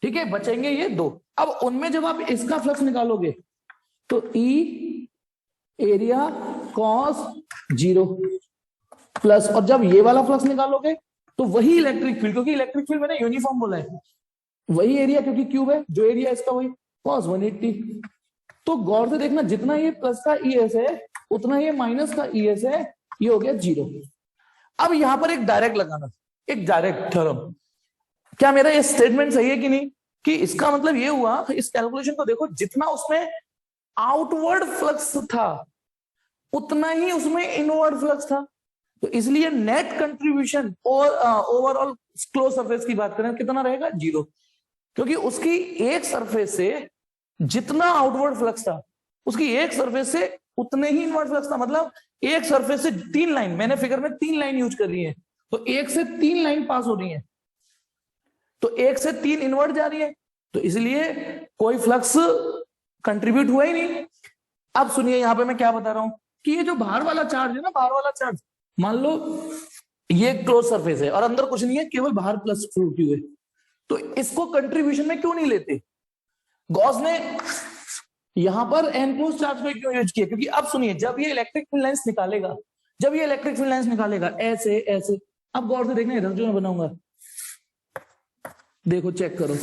ठीक है, बचेंगे ये 2। अब उनमें जब आप इसका फ्लक्स निकालोगे तो ई एरिया कॉस 0 प्लस, और जब ये वाला फ्लक्स निकालोगे तो वही इलेक्ट्रिक फील्ड, क्योंकि इलेक्ट्रिक फील्ड मैंने यूनिफॉर्म बोला है, वही एरिया क्योंकि क्यूब है, जो एरिया इसका वही कॉस 180। तो गौर से देखना, जितना ये प्लस का ई एस है उतना ये माइनस का ई एस है, ये हो गया 0। अब यहां पर एक डायरेक्ट लगाना, एक डायरेक्ट थ्योरम, क्या मेरा ये स्टेटमेंट सही है कि नहीं, कि इसका मतलब ये हुआ, इस कैलकुलेशन को देखो, जितना उसमें आउटवर्ड फ्लक्स था उतना ही उसमें इनवर्ड फ्लक्स था, तो इसलिए नेट कंट्रीब्यूशन और ओवरऑल क्लोज सरफेस की बात करें कितना रहेगा? 0, क्योंकि उसकी एक सरफेस से जितना आउटवर्ड फ्लक्स था उसकी एक सरफेस से उतने ही इनवर्ड फ्लक्स था, मतलब एक सरफेस से 3 लाइन, मैंने फिगर में 3 लाइन यूज कर रही है, तो 1 से 3 लाइन पास हो रही है, तो 1 से 3 इनवर्ड जा रही है, तो इसलिए कोई फ्लक्स कंट्रीब्यूट हुआ ही नहीं। अब सुनिए यहां पे मैं क्या बता रहा हूं, कि ये जो बाहर वाला चार्ज है ना, बाहर वाला चार्ज, मान लो ये क्लोज सरफेस है और अंदर कुछ नहीं है, केवल बाहर प्लस फ्रूटी हुए, तो इसको कंट्रीब्यूशन में क्यों नहीं लेते? गॉस ने यहां पर एनक्लोज चार्ज में क्यों यूज किया? क्योंकि अब सुनिए, जब ये इलेक्ट्रिक फील्ड लाइंस निकालेगा, जब ये इलेक्ट्रिक फील्ड लाइंस निकालेगा ऐसे ऐसे, अब गौर से देखना, इधर जो मैं बनाऊंगा देखो, चेक करो,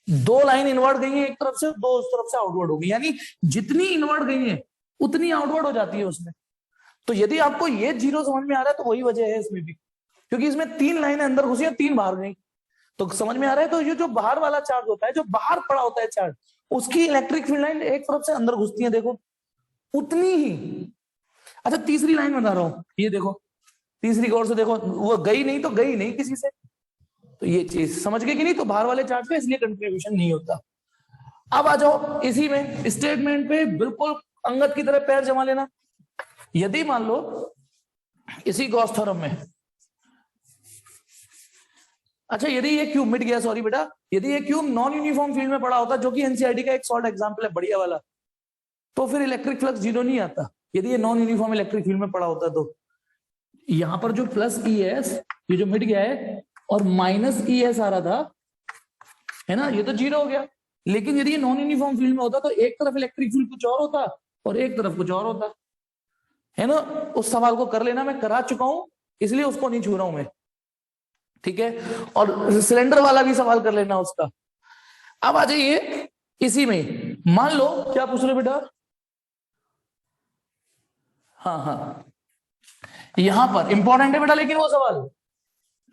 2 लाइन इनवर्ड गई है एक तरफ से, 2 उस तरफ से आउटवर्ड होगी, यानी जितनी इनवर्ड गई है उतनी आउटवर्ड हो जाती है उसमें। तो यदि आपको ये 0 समझ में आ रहा है तो वही वजह है इसमें भी, क्योंकि इसमें 3 लाइनें अंदर घुसी है, 3 बाहर गई, तो समझ में आ रहा है। तो ये जो बाहर वाला चार्ज होता है, जो बाहर पड़ा होता है चार्ज, उसकी इलेक्ट्रिक फील्ड लाइन एक तरफ से अंदर घुसती है, देखो उतनी ही। अच्छा तीसरी लाइन बता रहा हूं, ये देखो तीसरी, गौर से देखो, वो गई नहीं तो गई नहीं किसी से, तो ये चीज समझ गए कि नहीं, तो बाहर वाले चार्ज का इसलिए कंट्रीब्यूशन नहीं होता। अब आ जाओ इसी में स्टेटमेंट पे बिल्कुल अंगद की तरह पैर जमा लेना। यदि मान लो इसी गॉस थ्योरम में, अच्छा यदि ये क्यूब मिट गया, सॉरी बेटा, यदि ये क्यूब नॉन यूनिफॉर्म फील्ड में पड़ा होता, जो कि एनसीईआरटी का एक शॉर्ट एग्जांपल है बढ़िया वाला, तो फिर इलेक्ट्रिक फ्लक्स 0 नहीं आता। यदि ये नॉन यूनिफॉर्म इलेक्ट्रिक फील्ड में पड़ा होता, तो यहां पर जो प्लस ई एस, ये जो मिट गया है, और माइनस ई एस आ रहा था, है ना, ये तो 0 हो गया। लेकिन यदि ये नॉन यूनिफॉर्म फील्ड में होता तो एक तरफ इलेक्ट्रिक फील्ड कुछ और होता और एक तरफ कुछ और होता, है ना। उस सवाल को कर लेना, मैं करा चुका हूं, इसलिए उसको नहीं छू रहा हूं मैं, ठीक है। और सिलेंडर वाला भी सवाल कर लेना उसका। अब आ जाइए इसी में, मान लो क्या पूछ रहे बेटा, हाँ यहां पर इंपॉर्टेंट है बेटा, लेकिन वो सवाल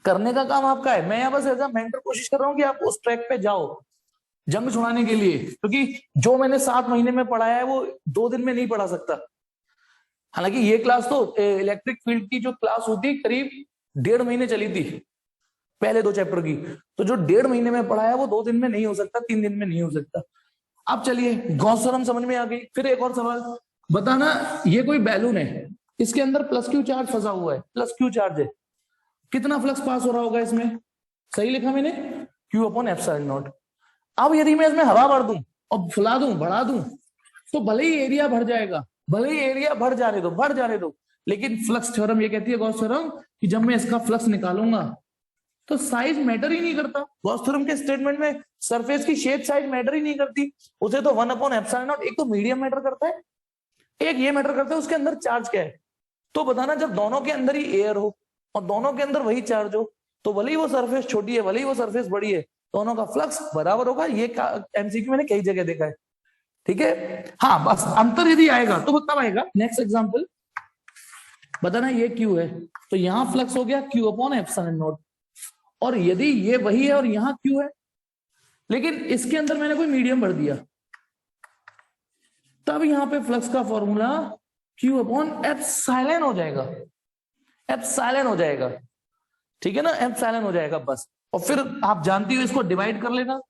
करने का काम आपका है, मैं यहां बस एज अ मेंटर कोशिश कर रहा हूं कि आप उस ट्रैक पे जाओ जंग छुड़ाने के लिए, क्योंकि जो मैंने 7 महीने में पढ़ाया है वो 2 दिन में नहीं पढ़ा सकता। हालांकि ये क्लास तो इलेक्ट्रिक फील्ड की जो क्लास होती करीब 1.5 महीने चली थी, पहले 2 चैप्टर की। तो जो 1.5 महीने में पढ़ाया वो 2 दिन में नहीं हो सकता, 3 दिन में नहीं हो सकता। अब चलिए गॉस थ्योरम समझ में आ गई। फिर एक और सवाल, बताना ये कोई बैलून है, इसके अंदर प्लस क्यू चार्ज फंसा हुआ है, प्लस क्यू चार्ज है, कितना फ्लक्स पास हो रहा होगा इसमें? सही लिखा मैंने, क्यू अपॉन एप्सिलॉन नॉट। अब यदि मैं इसमें हवा भर दूं और फुला दूं, बढ़ा दूं, तो भले ही एरिया भर जाएगा, भले ही एरिया भर जाने दो, भर जाने दो, लेकिन फ्लक्स थ्योरम ये कहती है, गॉस थ्योरम, कि जब मैं इसका फ्लक्स निकालूंगा तो साइज मैटर ही नहीं करता। गॉस थ्योरम के स्टेटमेंट में सरफेस की शेप साइज मैटर ही नहीं करती, उसे तो 1 अपॉन एप्सिलॉन नॉट, एक तो मीडियम मैटर करता है, एक ये मैटर करता है उसके अंदर चार्ज क्या है। तो बताना, जब दोनों के अंदर ही एयर हो और दोनों के अंदर वही चार्ज हो, तो भले ही वो सरफेस छोटी है, भले ही वो सरफेस बड़ी है, दोनों का फ्लक्स बराबर होगा। ये एमसीक्यू मैंने कई जगह देखा है, ठीक है। हाँ, बस अंतर यदि आएगा तो वो कब आएगा? नेक्स्ट एग्जांपल, बताना ये क्यू है, तो यहां फ्लक्स हो गया क्यू अपॉन एप्सिलॉन नॉट, और यदि ये वही है और यहां क्यू है, लेकिन इसके अंदर मैंने कोई मीडियम भर दिया, तब यहां पे फ्लक्स का फॉर्मूला क्यू अपॉन एप्सिलॉन हो जाएगा, एप्सिलॉन हो जाएगा, ठीक है ना, एप्सिलॉन हो जाएगा बस। और फिर आप जानती हो इसको डिवाइड कर लेना,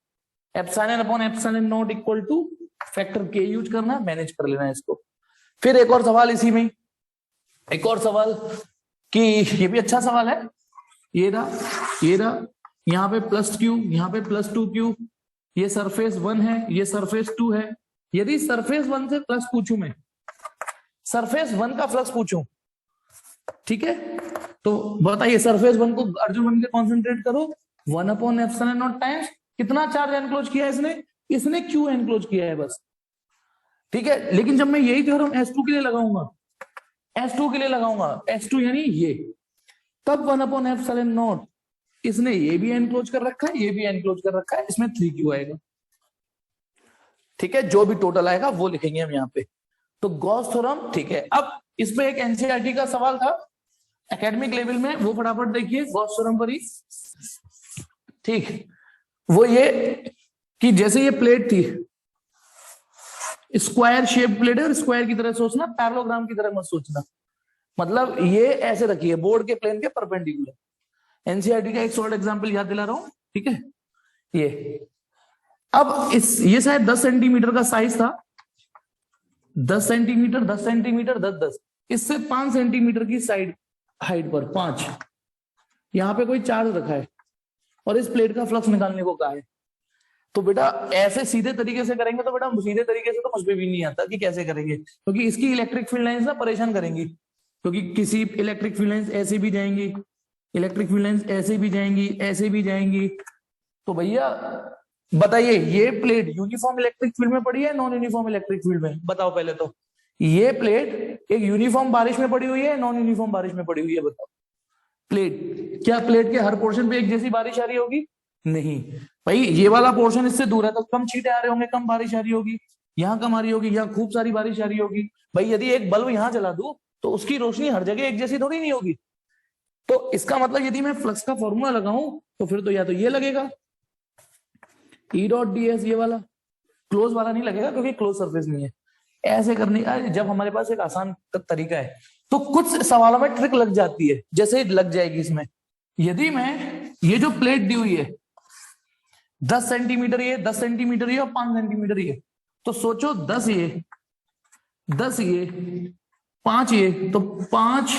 epsilon upon epsilon naught equal two factor के यूज करना, मैनेज कर लेना इसको। फिर एक और सवाल इसी में, एक और सवाल कि ये भी अच्छा सवाल है, ये रहा यहाँ पे प्लस क्यू, यहाँ पे प्लस 2q, ये सरफेस 1 है, ये सरफेस 2 है। यदि सरफेस 1 से फ्लक्स पूछूं, मैं सरफेस 1 का फ्लक्स पूछूं, ठीक है, तो बताइए सरफेस 1 को अर्जुन बन के कॉन्सेंट्रेट करो, 1 अपॉन एप्सिलॉन नॉट टाइम्स कितना चार्ज एनक्लोज किया है इसने क्यू एनक्लोज किया है बस, ठीक है। लेकिन जब मैं यही थ्योरम S2 के लिए लगाऊंगा, S2 के लिए लगाऊंगा, S2 यानी ये, तब 1 अपॉन एप्सिलॉन नॉट, इसने ये भी एनक्लोज कर रखा है, ये भी एनक्लोज कर रखा है, इसमें 3q आएगा, ठीक है। जो भी टोटल आएगा वो लिखेंगे हम यहाँ पे। तो गॉस थ्योरम, ठीक है। अब इसमें एक एनसीईआरटी का सवाल था एकेडमिक लेवल में, वो फटाफट देखिए गॉस थ्योरम पर ही, ठीक। वो ये कि जैसे ये प्लेट थी, स्क्वायर शेप प्लेट है, और स्क्वायर की तरह सोचना, पैरेललोग्राम की तरह मत सोचना, मतलब ये ऐसे रखी है बोर्ड के प्लेन के परपेंडिकुलर। एनसीईआरटी का एक शॉर्ट एग्जांपल याद दिला रहा हूं, ठीक है। ये अब ये शायद 10 सेंटीमीटर का साइज था, 10 सेंटीमीटर 10 सेंटीमीटर 10 10, इससे 5 सेंटीमीटर की साइड हाइट पर 5, यहां पे कोई चार्ज रखा है और इस प्लेट का फ्लक्स निकालने को कहा है। तो बेटा ऐसे सीधे तरीके से करेंगे तो बेटा सीधे तरीके से तो मुझे भी नहीं आता कि कैसे करेंगे, क्योंकि इसकी इलेक्ट्रिक फील्ड लाइंस ना परेशान करेंगी, क्योंकि किसी इलेक्ट्रिक फील्ड लाइंस ऐसे भी जाएंगी, इलेक्ट्रिक फील्ड लाइंस ऐसे भी जाएंगी, ऐसे भी जाएंगी। तो भैया बताइए, ये प्लेट यूनिफॉर्म इलेक्ट्रिक फील्ड में पड़ी है, नॉन यूनिफॉर्म इलेक्ट्रिक फील्ड में? बताओ पहले तो, ये प्लेट एक यूनिफॉर्म बारिश में पड़ी हुई है, नॉन यूनिफॉर्म बारिश में पड़ी हुई है? बताओ प्लेट, क्या प्लेट के हर पोर्शन पे एक जैसी बारिश आ रही होगी? नहीं भाई, ये वाला पोर्शन इससे दूर है तो कम छींटे आ रहे होंगे, कम बारिश आ रही होगी, यहाँ कम आ रही होगी, यहाँ खूब सारी बारिश आ रही होगी। भाई यदि एक बल्ब यहाँ जला दूं तो उसकी रोशनी हर जगह एक जैसी थोड़ी नहीं होगी। तो इसका मतलब यदि मैं फ्लक्स का फॉर्मूला लगाऊं तो फिर तो या तो ये लगेगा E डॉट ds, ये वाला क्लोज वाला नहीं लगेगा क्योंकि क्लोज सरफेस नहीं है। ऐसे करने का जब हमारे पास एक आसान तरीका है तो कुछ सवालों में ट्रिक लग जाती है, जैसे लग जाएगी इसमें। यदि मैं ये जो प्लेट दी हुई है 10 सेंटीमीटर ये, 10 सेंटीमीटर ये और 5 सेंटीमीटर ये, तो सोचो 10 ये 10 ये 5 ये, तो 5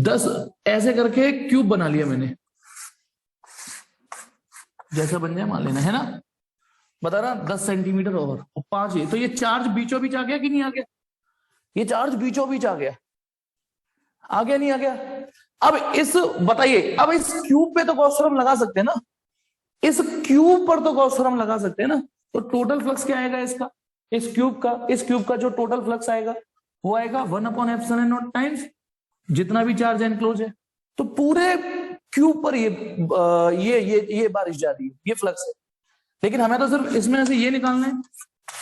10 ऐसे करके क्यूब बना लिया मैंने, जैसा बन जाए मान लेना, है ना। बता रहा 10 सेंटीमीटर और 5 ये, तो ये चार्ज बीचों बीच आ गया कि नहीं आ गया? ये चार्ज बीचों बीच आ गया, आ गया नहीं आ गया? अब इस बताइए, अब इस क्यूब पे तो गॉस थ्योरम लगा सकते हैं ना, इस क्यूब पर तो गॉस थ्योरम लगा सकते हैं ना। तो टोटल फ्लक्स क्या आएगा इसका, इस क्यूब का जो टोटल फ्लक्स आएगा वो आएगा 1 अपॉन एप्सिलॉन नॉट टाइम्स जितना भी चार्ज एनक्लोज है। तो पूरे क्यूब पर ये बारिश जा रही है, ये फ्लक्स है। लेकिन हमें तो सिर्फ इसमें से ये निकालना है।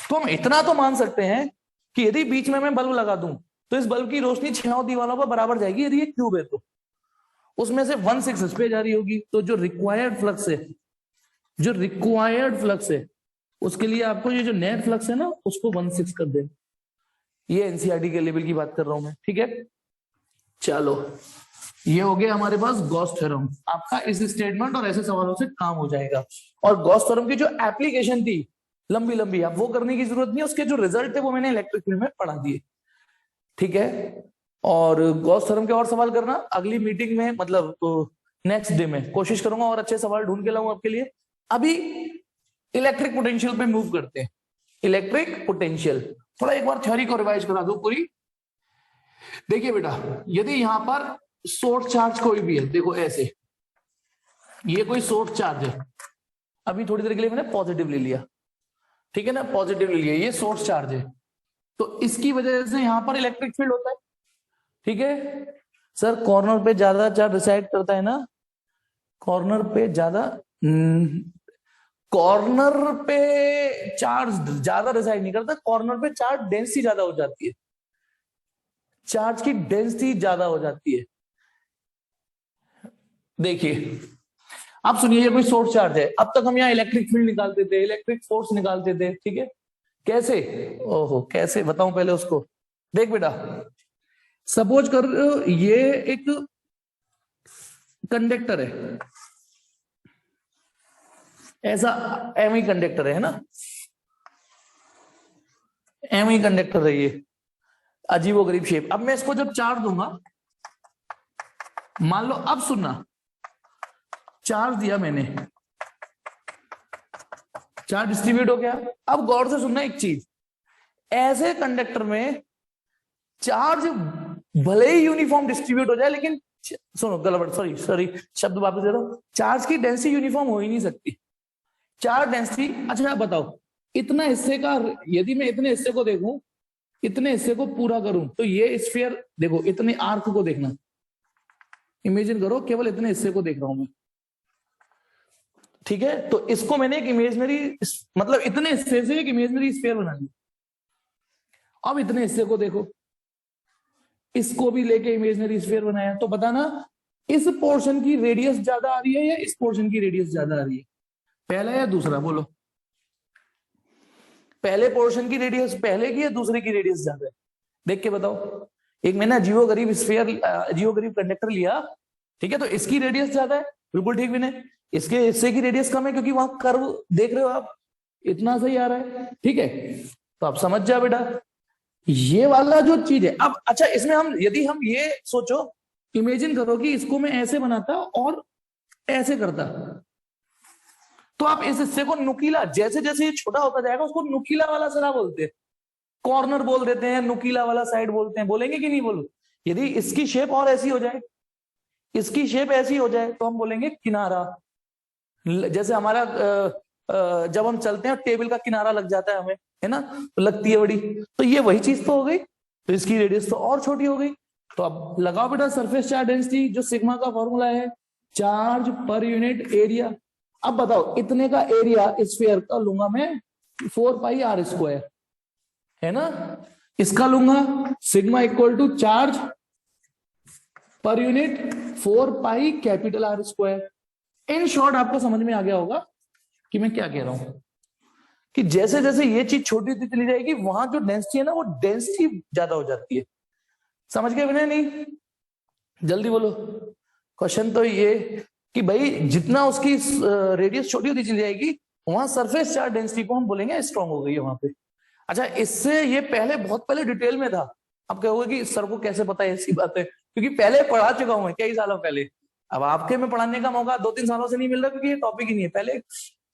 तो हम इतना तो मान सकते हैं कि यदि बीच में मैं बल्ब लगा दूं तो इस बल्ब की रोशनी 6 दीवारों पर बराबर जाएगी, यदि ये क्यूब है तो उसमें से 1/6 इस पे जा रही होगी। तो जो रिक्वायर्ड फ्लक्स है जो रिक्वायर्ड फ्लक्स है उसके लिए आपको ये जो नेट फ्लक्स है ना उसको 1/6 कर देना। ये एनसीईआरटी के लेवल की बात कर रहा हूं मैं, ठीक है। चलो ये हो गया हमारे पास गॉस थ्योरम। आपका इस स्टेटमेंट और ऐसे सवालों से काम हो जाएगा। और गॉस थ्योरम की जो एप्लीकेशन थी लंबी लंबी, अब वो करने की जरूरत नहीं है, उसके जो रिजल्ट थे वो मैंने इलेक्ट्रिक फील्ड में पढ़ा दिए, ठीक है। और गॉस थ्योरम के और सवाल करना अगली मीटिंग में, मतलब नेक्स्ट डे में कोशिश करूंगा और अच्छे सवाल ढूंढ के लाऊं आपके लिए। अभी इलेक्ट्रिक पोटेंशियल पे मूव करते हैं। इलेक्ट्रिक पोटेंशियल थोड़ा एक बार थ्योरी को रिवाइज करा दो पूरी। देखिए बेटा, यदि यहां पर सोर्स चार्ज कोई भी है, देखो ऐसे, ये कोई सोर्स चार्ज है, अभी थोड़ी देर के लिए मैंने पॉजिटिव ले लिया, ठीक है ना, पॉजिटिव ले लिया, ये सोर्स चार्ज है, तो इसकी वजह से यहां पर इलेक्ट्रिक फील्ड होता है, ठीक है। सर कॉर्नर पे ज्यादा चार्ज डिसाइड करता है ना, कॉर्नर पे ज्यादा, कॉर्नर पे चार्ज ज्यादा डिसाइड नहीं करता, कॉर्नर पे चार्ज डेंसिटी ज्यादा हो जाती है, चार्ज की डेंसिटी ज्यादा हो जाती है। देखिए अब सुनिए, ये कोई सोर्स चार्ज है, अब तक हम यहाँ इलेक्ट्रिक फील्ड निकालते थे, इलेक्ट्रिक फोर्स निकालते थे, ठीक है। कैसे, ओहो कैसे बताऊं पहले उसको। देख बेटा, सपोज कर ये एक कंडक्टर है, ऐसा एम ही कंडक्टर है ना, एम ही कंडक्टर है ये, अजीबो गरीब शेप। अब मैं इसको जब चार्ज दूंगा, मान लो, अब सुनना, चार्ज दिया मैंने, चार्ज डिस्ट्रीब्यूट हो गया। अब गौर से सुनना एक चीज, ऐसे कंडक्टर में चार्ज भले ही यूनिफॉर्म डिस्ट्रीब्यूट हो जाए, लेकिन सुनो गलत, सॉरी सॉरी शब्द वापस दे रहा हूं, चार्ज की डेंसिटी यूनिफॉर्म हो ही नहीं सकती। चार्ज डेंसिटी, अच्छा आप बताओ, इतना हिस्से का, यदि मैं इतने हिस्से को देखूं, इतने हिस्से को पूरा करूं, तो ये स्फीयर देखो, इतने आर्क को देखना, इमेजिन करो, केवल इतने हिस्से को देख रहा हूं मैं, ठीक है। तो इसको मैंने एक इमेजनरी, मतलब इतने हिस्से से एक इमेजनरी स्फीयर बना ली। अब इतने हिस्से को देखो, इसको भी लेके इमेजनरी स्फीयर बनाया, तो बताना इस पोर्शन की रेडियस ज्यादा आ रही है या इस पोर्शन की रेडियस ज्यादा आ रही है, पहला या दूसरा, बोलो। पहले पोर्शन की रेडियस पहले की या दूसरे की रेडियस ज्यादा है, देख के बताओ। एक मैंने अजीबो गरीब स्फीयर, अजीबो गरीब कंडक्टर लिया, ठीक है, तो इसकी रेडियस ज्यादा है, बिल्कुल ठीक भी नहीं, इसके हिस्से की रेडियस कम है, क्योंकि वहां कर्व देख रहे हो आप, इतना सही आ रहा है, ठीक है। तो आप समझ जाओ बेटा, ये वाला जो चीज है। अब अच्छा, इसमें हम, यदि हम ये सोचो, इमेजिन करो कि इसको मैं ऐसे बनाता और ऐसे करता, तो आप इस हिस्से को नुकीला, जैसे जैसे ये छोटा होता जाएगा उसको नुकीला वाला सिरा बोलते हैं, कॉर्नर बोल देते हैं, नुकीला वाला साइड बोलते हैं, बोलेंगे कि नहीं बोलो। यदि इसकी शेप और ऐसी हो जाए, इसकी शेप ऐसी हो जाए, तो हम बोलेंगे किनारा। जैसे हमारा जब हम चलते हैं टेबल का किनारा लग जाता है हमें, है ना, तो लगती है बड़ी, तो ये वही चीज तो हो गई, तो इसकी रेडियस तो और छोटी हो गई। तो अब लगाओ बेटा सरफेस चार्ज डेंसिटी, जो सिग्मा का फॉर्मूला है, चार्ज पर यूनिट एरिया। अब बताओ, इतने का एरिया स्फीयर का लूंगा मैं 4πr², है ना, इसका लूंगा sigma equal to charge per unit 4πR²। In short आपको समझ में आ गया होगा कि मैं क्या कह रहा हूं, कि जैसे जैसे ये चीज छोटी होती चली जाएगी, वहां जो डेंसिटी है ना, वो डेंसिटी ज्यादा हो जाती है। समझ गए विनय? नहीं, जल्दी बोलो। क्वेश्चन तो ये कि भाई जितना उसकी रेडियस छोटी होती चली जाएगी, वहां सरफेस चार्ज डेंसिटी को हम बोलेंगे स्ट्रांग हो गई है वहां पे। अच्छा, इससे ये पहले, बहुत पहले डिटेल में था। अब क्या होगा कि सर को कैसे पता है, ऐसी बात है, क्योंकि पहले पढ़ा चुका हूं मैं कई सालों पहले। अब आपके में पढ़ाने का मौका 2-3 सालों से नहीं मिल रहा, क्योंकि ये टॉपिक ही नहीं है। पहले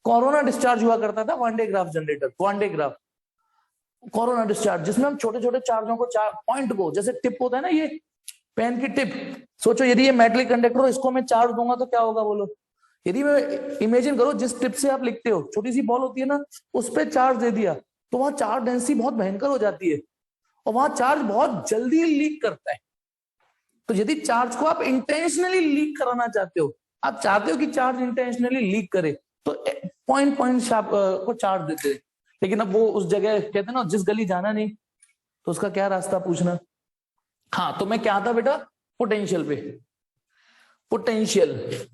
कोरोना डिस्चार्ज हुआ करता था, one day graph generator, one day graph corona discharge, जिसमें हम छोटे छोटे चार्जों को, पॉइंट को, जैसे टिप होता है ना, ये पेन की टिप, सोचो यदि ये मेटलिक कंडक्टर हो, इसको मैं चार्ज दूंगा तो क्या होगा बोलो। यदि मैं, इमेजिन करो, जिस टिप से आप लिखते हो, छोटी सी बॉल होती है ना, उस पर चार्ज दे दिया, तो वहां चार्ज डेंसिटी बहुत भयंकर हो जाती है, और वहां चार्ज बहुत जल्दी लीक करता है। तो यदि चार्ज को आप इंटेंशनली लीक कराना चाहते हो, आप चाहते हो कि चार्ज इंटेंशनली लीक करे, तो पॉइंट पॉइंट को चार्ज देते हैं। लेकिन अब वो उस जगह, कहते हैं ना, जिस गली जाना नहीं, तो उसका क्या रास्ता पूछना। हाँ, तो मैं क्या था बेटा, पोटेंशियल पे, पोटेंशियल।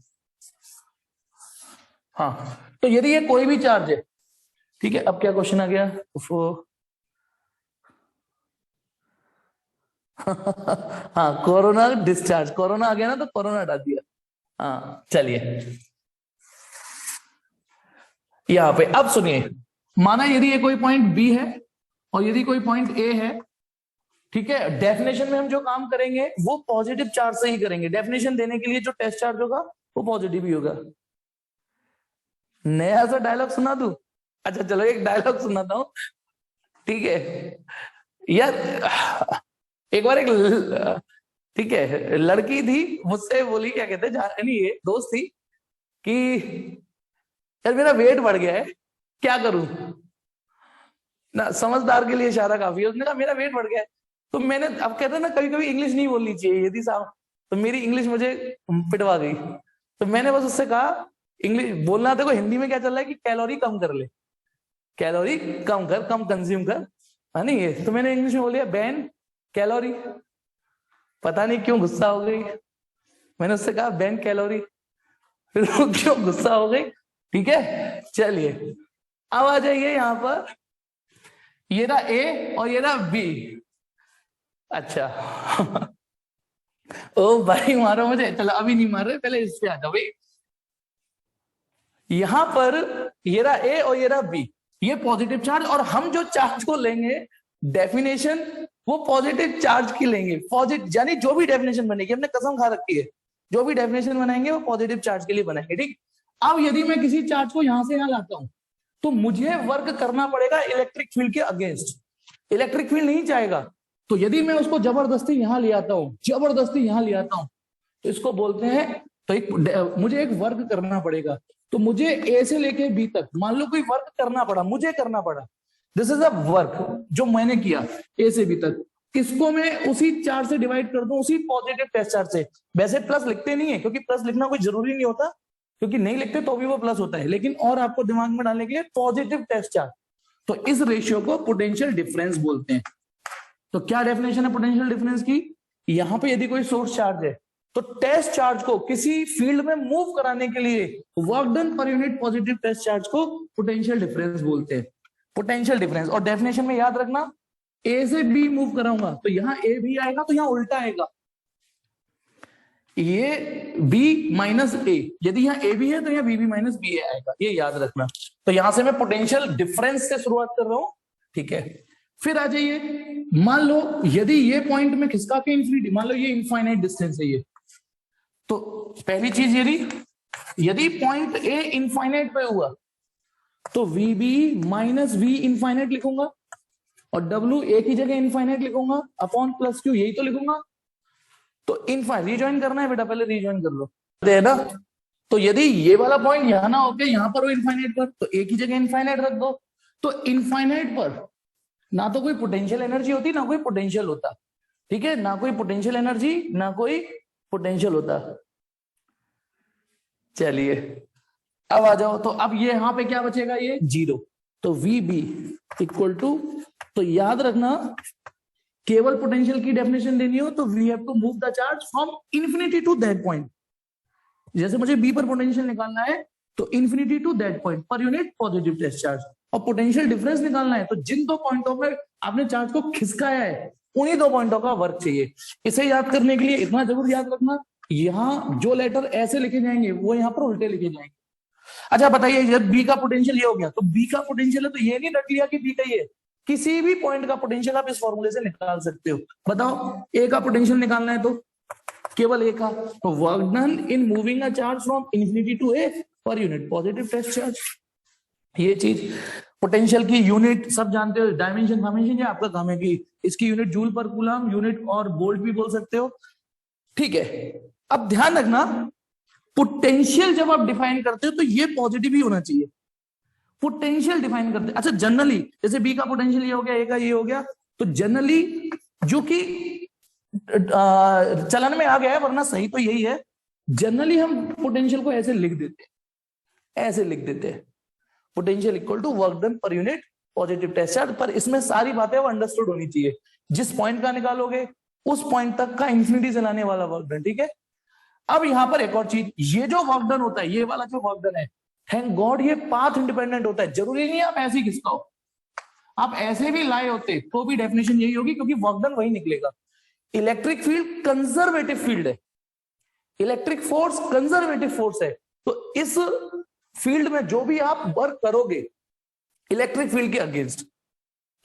हाँ, तो यदि ये कोई भी चार्ज है, ठीक है, अब क्या क्वेश्चन आ गया? हाँ, कोरोना डिस्चार्ज, कोरोना आ गया ना तो कोरोना हटा दिया। हाँ चलिए, यहां पे अब सुनिए, माना यदि ये कोई पॉइंट बी है और यदि कोई पॉइंट ए है, ठीक है, डेफिनेशन में हम जो काम करेंगे वो पॉजिटिव चार्ज से ही करेंगे। डेफिनेशन देने के लिए जो टेस्ट चार्ज होगा वो पॉजिटिव ही होगा। नया सा डायलॉग सुना दूं? अच्छा चलो एक डायलॉग सुनाता हूं, ठीक है यार। एक बार ठीक है, लड़की थी, मुझसे बोली, क्या कहते हैं, नहीं ये दोस्त थी, कि यार मेरा वेट बढ़ गया है, क्या करूं ना। समझदार के लिए इशारा काफी है। उसने कहा मेरा वेट बढ़ गया है। तो मैंने, अब कहते हैं ना कभी कभी इंग्लिश नहीं बोलनी चाहिए, यदि साहब, तो मेरी इंग्लिश मुझे पिटवा गई। तो मैंने बस उससे कहा, इंग्लिश बोलना, देखो हिंदी में क्या चल रहा है कि कैलोरी कम कर ले, कैलोरी कम कर, कम कंज्यूम कर, है नहीं ये। तो मैंने इंग्लिश में बोल दिया बैन कैलोरी। पता नहीं क्यों गुस्सा हो गई। मैंने उससे कहा बैन कैलोरी, फिर वो क्यों गुस्सा हो गई। ठीक है चलिए, अब आ जाइए यहां पर, ये रहा ए और ये रहा बी। अच्छा ओ भाई मारो मुझे, चलो अभी नहीं मार रहे, पहले इस पे आ जाओ भाई। यहां पर ये रहा ए और ये रहा बी, ये पॉजिटिव चार्ज, और हम जो चार्ज को लेंगे डेफिनेशन वो पॉजिटिव चार्ज की लेंगे। पॉजिटिव यानी जो भी डेफिनेशन बनेगी, हमने कसम खा रखी है, जो भी डेफिनेशन बनाएंगे वो पॉजिटिव चार्ज के लिए बनाएंगे, ठीक। अब यदि मैं किसी चार्ज को यहां से यहां लाता हूं तो मुझे वर्क करना पड़ेगा इलेक्ट्रिक फील्ड के अगेंस्ट। इलेक्ट्रिक फील्ड नहीं चाहेगा, तो यदि मैं उसको जबरदस्ती यहां ले आता हूं, जबरदस्ती यहां ले आता हूं, तो इसको बोलते हैं, तो मुझे एक वर्क करना पड़ेगा। तो मुझे ए से लेके बी तक, मान लो कोई वर्क करना पड़ा, मुझे करना पड़ा, दिस इज अ वर्क जो मैंने किया ए से बी तक, इसको मैं उसी चार्ज से डिवाइड कर दूं, उसी पॉजिटिव टेस्ट चार्ज से। वैसे प्लस लिखते नहीं है, क्योंकि प्लस लिखना कोई जरूरी नहीं होता, क्योंकि नहीं लिखते तो भी वो प्लस होता है, लेकिन और आपको दिमाग में डालने के लिए पॉजिटिव टेस्ट चार्ज। तो इस रेशियो को पोटेंशियल डिफरेंस बोलते हैं। तो क्या डेफिनेशन है पोटेंशियल डिफरेंस की? यहां पे यदि कोई सोर्स चार्ज है तो टेस्ट चार्ज को किसी फील्ड में मूव कराने के लिए work done per unit positive test charge को पोटेंशियल डिफरेंस बोलते हैं। पोटेंशियल डिफरेंस, और डेफिनेशन में याद रखना, ए से बी मूव कराऊंगा तो यहां ए भी आएगा, तो यहां उल्टा आएगा, ये बी माइनस ए, यदि यहाँ ए बी है तो यहाँ बी माइनस बी ए आएगा, ये याद रखना। तो यहां से मैं पोटेंशियल डिफरेंस से शुरुआत कर रहा हूं, ठीक है। फिर आ जाइए, मान लो यदि ये पॉइंट में खिसका के इंफिनिटी, मान लो ये इनफाइनाइट डिस्टेंस है ये, तो पहली चीज यदि पॉइंट ए इनफाइनाइट पे हुआ तो V B minus V infinite लिखूंगा, और डब्ल्यू ए की जगह इनफाइनाइट लिखूंगा, अपॉन प्लस क्यू, यही तो लिखूंगा। तो इनफाइनाइट रिजॉइन करना है बेटा, पहले रिजॉइन कर लो, दे ना। तो यदि ये वाला पॉइंट यहां ना होके यहां पर हो इनफाइनाइट पर, तो ए की जगह इनफाइनाइट रख दो। तो इनफाइनाइट पर ना तो कोई पोटेंशियल एनर्जी होती, ना कोई पोटेंशियल होता, ठीक है, ना कोई पोटेंशियल एनर्जी, ना कोई पोटेंशियल होता। चलिए अब आ जाओ, तो अब ये यहां पे क्या बचेगा, ये जीरो। तो वी बी इक्वल टू, तो याद रखना केवल पोटेंशियल की डेफिनेशन देनी हो तो we have to move the charge from infinity to that point. जैसे मुझे बी पर पोटेंशियल निकालना है तो infinity to that point per unit positive test charge, और पोटेंशियल डिफरेंस निकालना है तो जिन दो पॉइंटों में आपने चार्ज को खिसकाया है उन्हीं दो पॉइंटों का वर्क चाहिए। इसे याद करने के लिए इतना जरूर याद रखना, यहां जो लेटर ऐसे लिखे जाएंगे वो यहां पर उल्टे लिखे जाएंगे। अच्छा बताइए, जब बी का पोटेंशियल ये हो गया तो बी का पोटेंशियल है, तो ये नहीं रख लिया कि बी का ये, किसी भी पॉइंट का पोटेंशियल आप इस फॉर्मूले से निकाल सकते हो। बताओ, ए का पोटेंशियल निकालना है तो केवल ए का, तो work done in moving a charge from infinity to A per unit positive test charge. ये चीज पोटेंशियल की यूनिट सब जानते हो, डायमेंशन डायमेंशन ये आपका काम है कि इसकी यूनिट जूल पर कूलम, यूनिट और वोल्ट भी बोल सकते हो, ठीक है। अब ध्यान रखना, पोटेंशियल जब आप डिफाइन करते हो तो ये पॉजिटिव ही होना चाहिए। पोटेंशियल डिफाइन करते, अच्छा जनरली जैसे बी का पोटेंशियल ये हो गया, ए का ये हो गया, तो जनरली जो कि चलन में आ गया है, वरना सही तो यही है, जनरली हम पोटेंशियल को ऐसे लिख देते हैं, ऐसे लिख देते हैं, potential equal to work done per unit positive test charge. पर इसमें सारी बातें वो अंडरस्टूड होनी चाहिए, जिस पॉइंट का निकालोगे उस पॉइंट तक का इंफिनिटी से लाने वाला वर्क डन, ठीक है। अब यहां पर एक और चीज, ये जो वर्क डन होता है, ये वाला जो वर्क डन है थैंक गॉड ये पाथ इंडिपेंडेंट होता है, जरूरी नहीं आप ऐसे ही खिसकाओ, आप ऐसे भी लाए होते तो भी डेफिनेशन यही होगी, क्योंकि वर्क डन वही निकलेगा। इलेक्ट्रिक फील्ड कंजर्वेटिव फील्ड है, इलेक्ट्रिक फोर्स कंजर्वेटिव फोर्स है, तो इस फील्ड में जो भी आप वर्क करोगे इलेक्ट्रिक फील्ड के अगेंस्ट,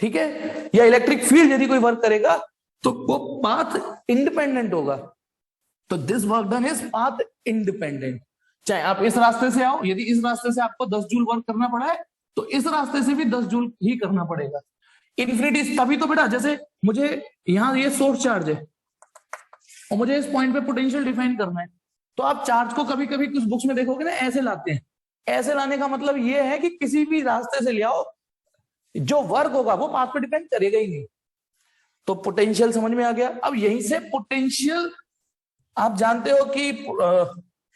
ठीक है, या इलेक्ट्रिक फील्ड यदि कोई वर्क करेगा तो वो पाथ इंडिपेंडेंट होगा। तो this work done is path independent. चाहे आप इस रास्ते से आओ, यदि इस रास्ते से आपको 10 जूल वर्क करना पड़ा है तो इस रास्ते से भी 10 जूल ही करना पड़ेगा। इन्फिनिटी तभी तो बेटा, जैसे मुझे यहां ये सोर्स चार्ज है और मुझे इस पॉइंट पे पोटेंशियल डिफाइन करना है, तो आप चार्ज को कभी कभी कुछ बुक्स में देखोगे ना ऐसे लाते हैं। ऐसे लाने का मतलब ये है कि किसी भी रास्ते से ले आओ, जो वर्क होगा वो पाथ पे डिपेंड करेगा ही नहीं। तो पोटेंशियल समझ में आ गया। अब यहीं से पोटेंशियल आप जानते हो कि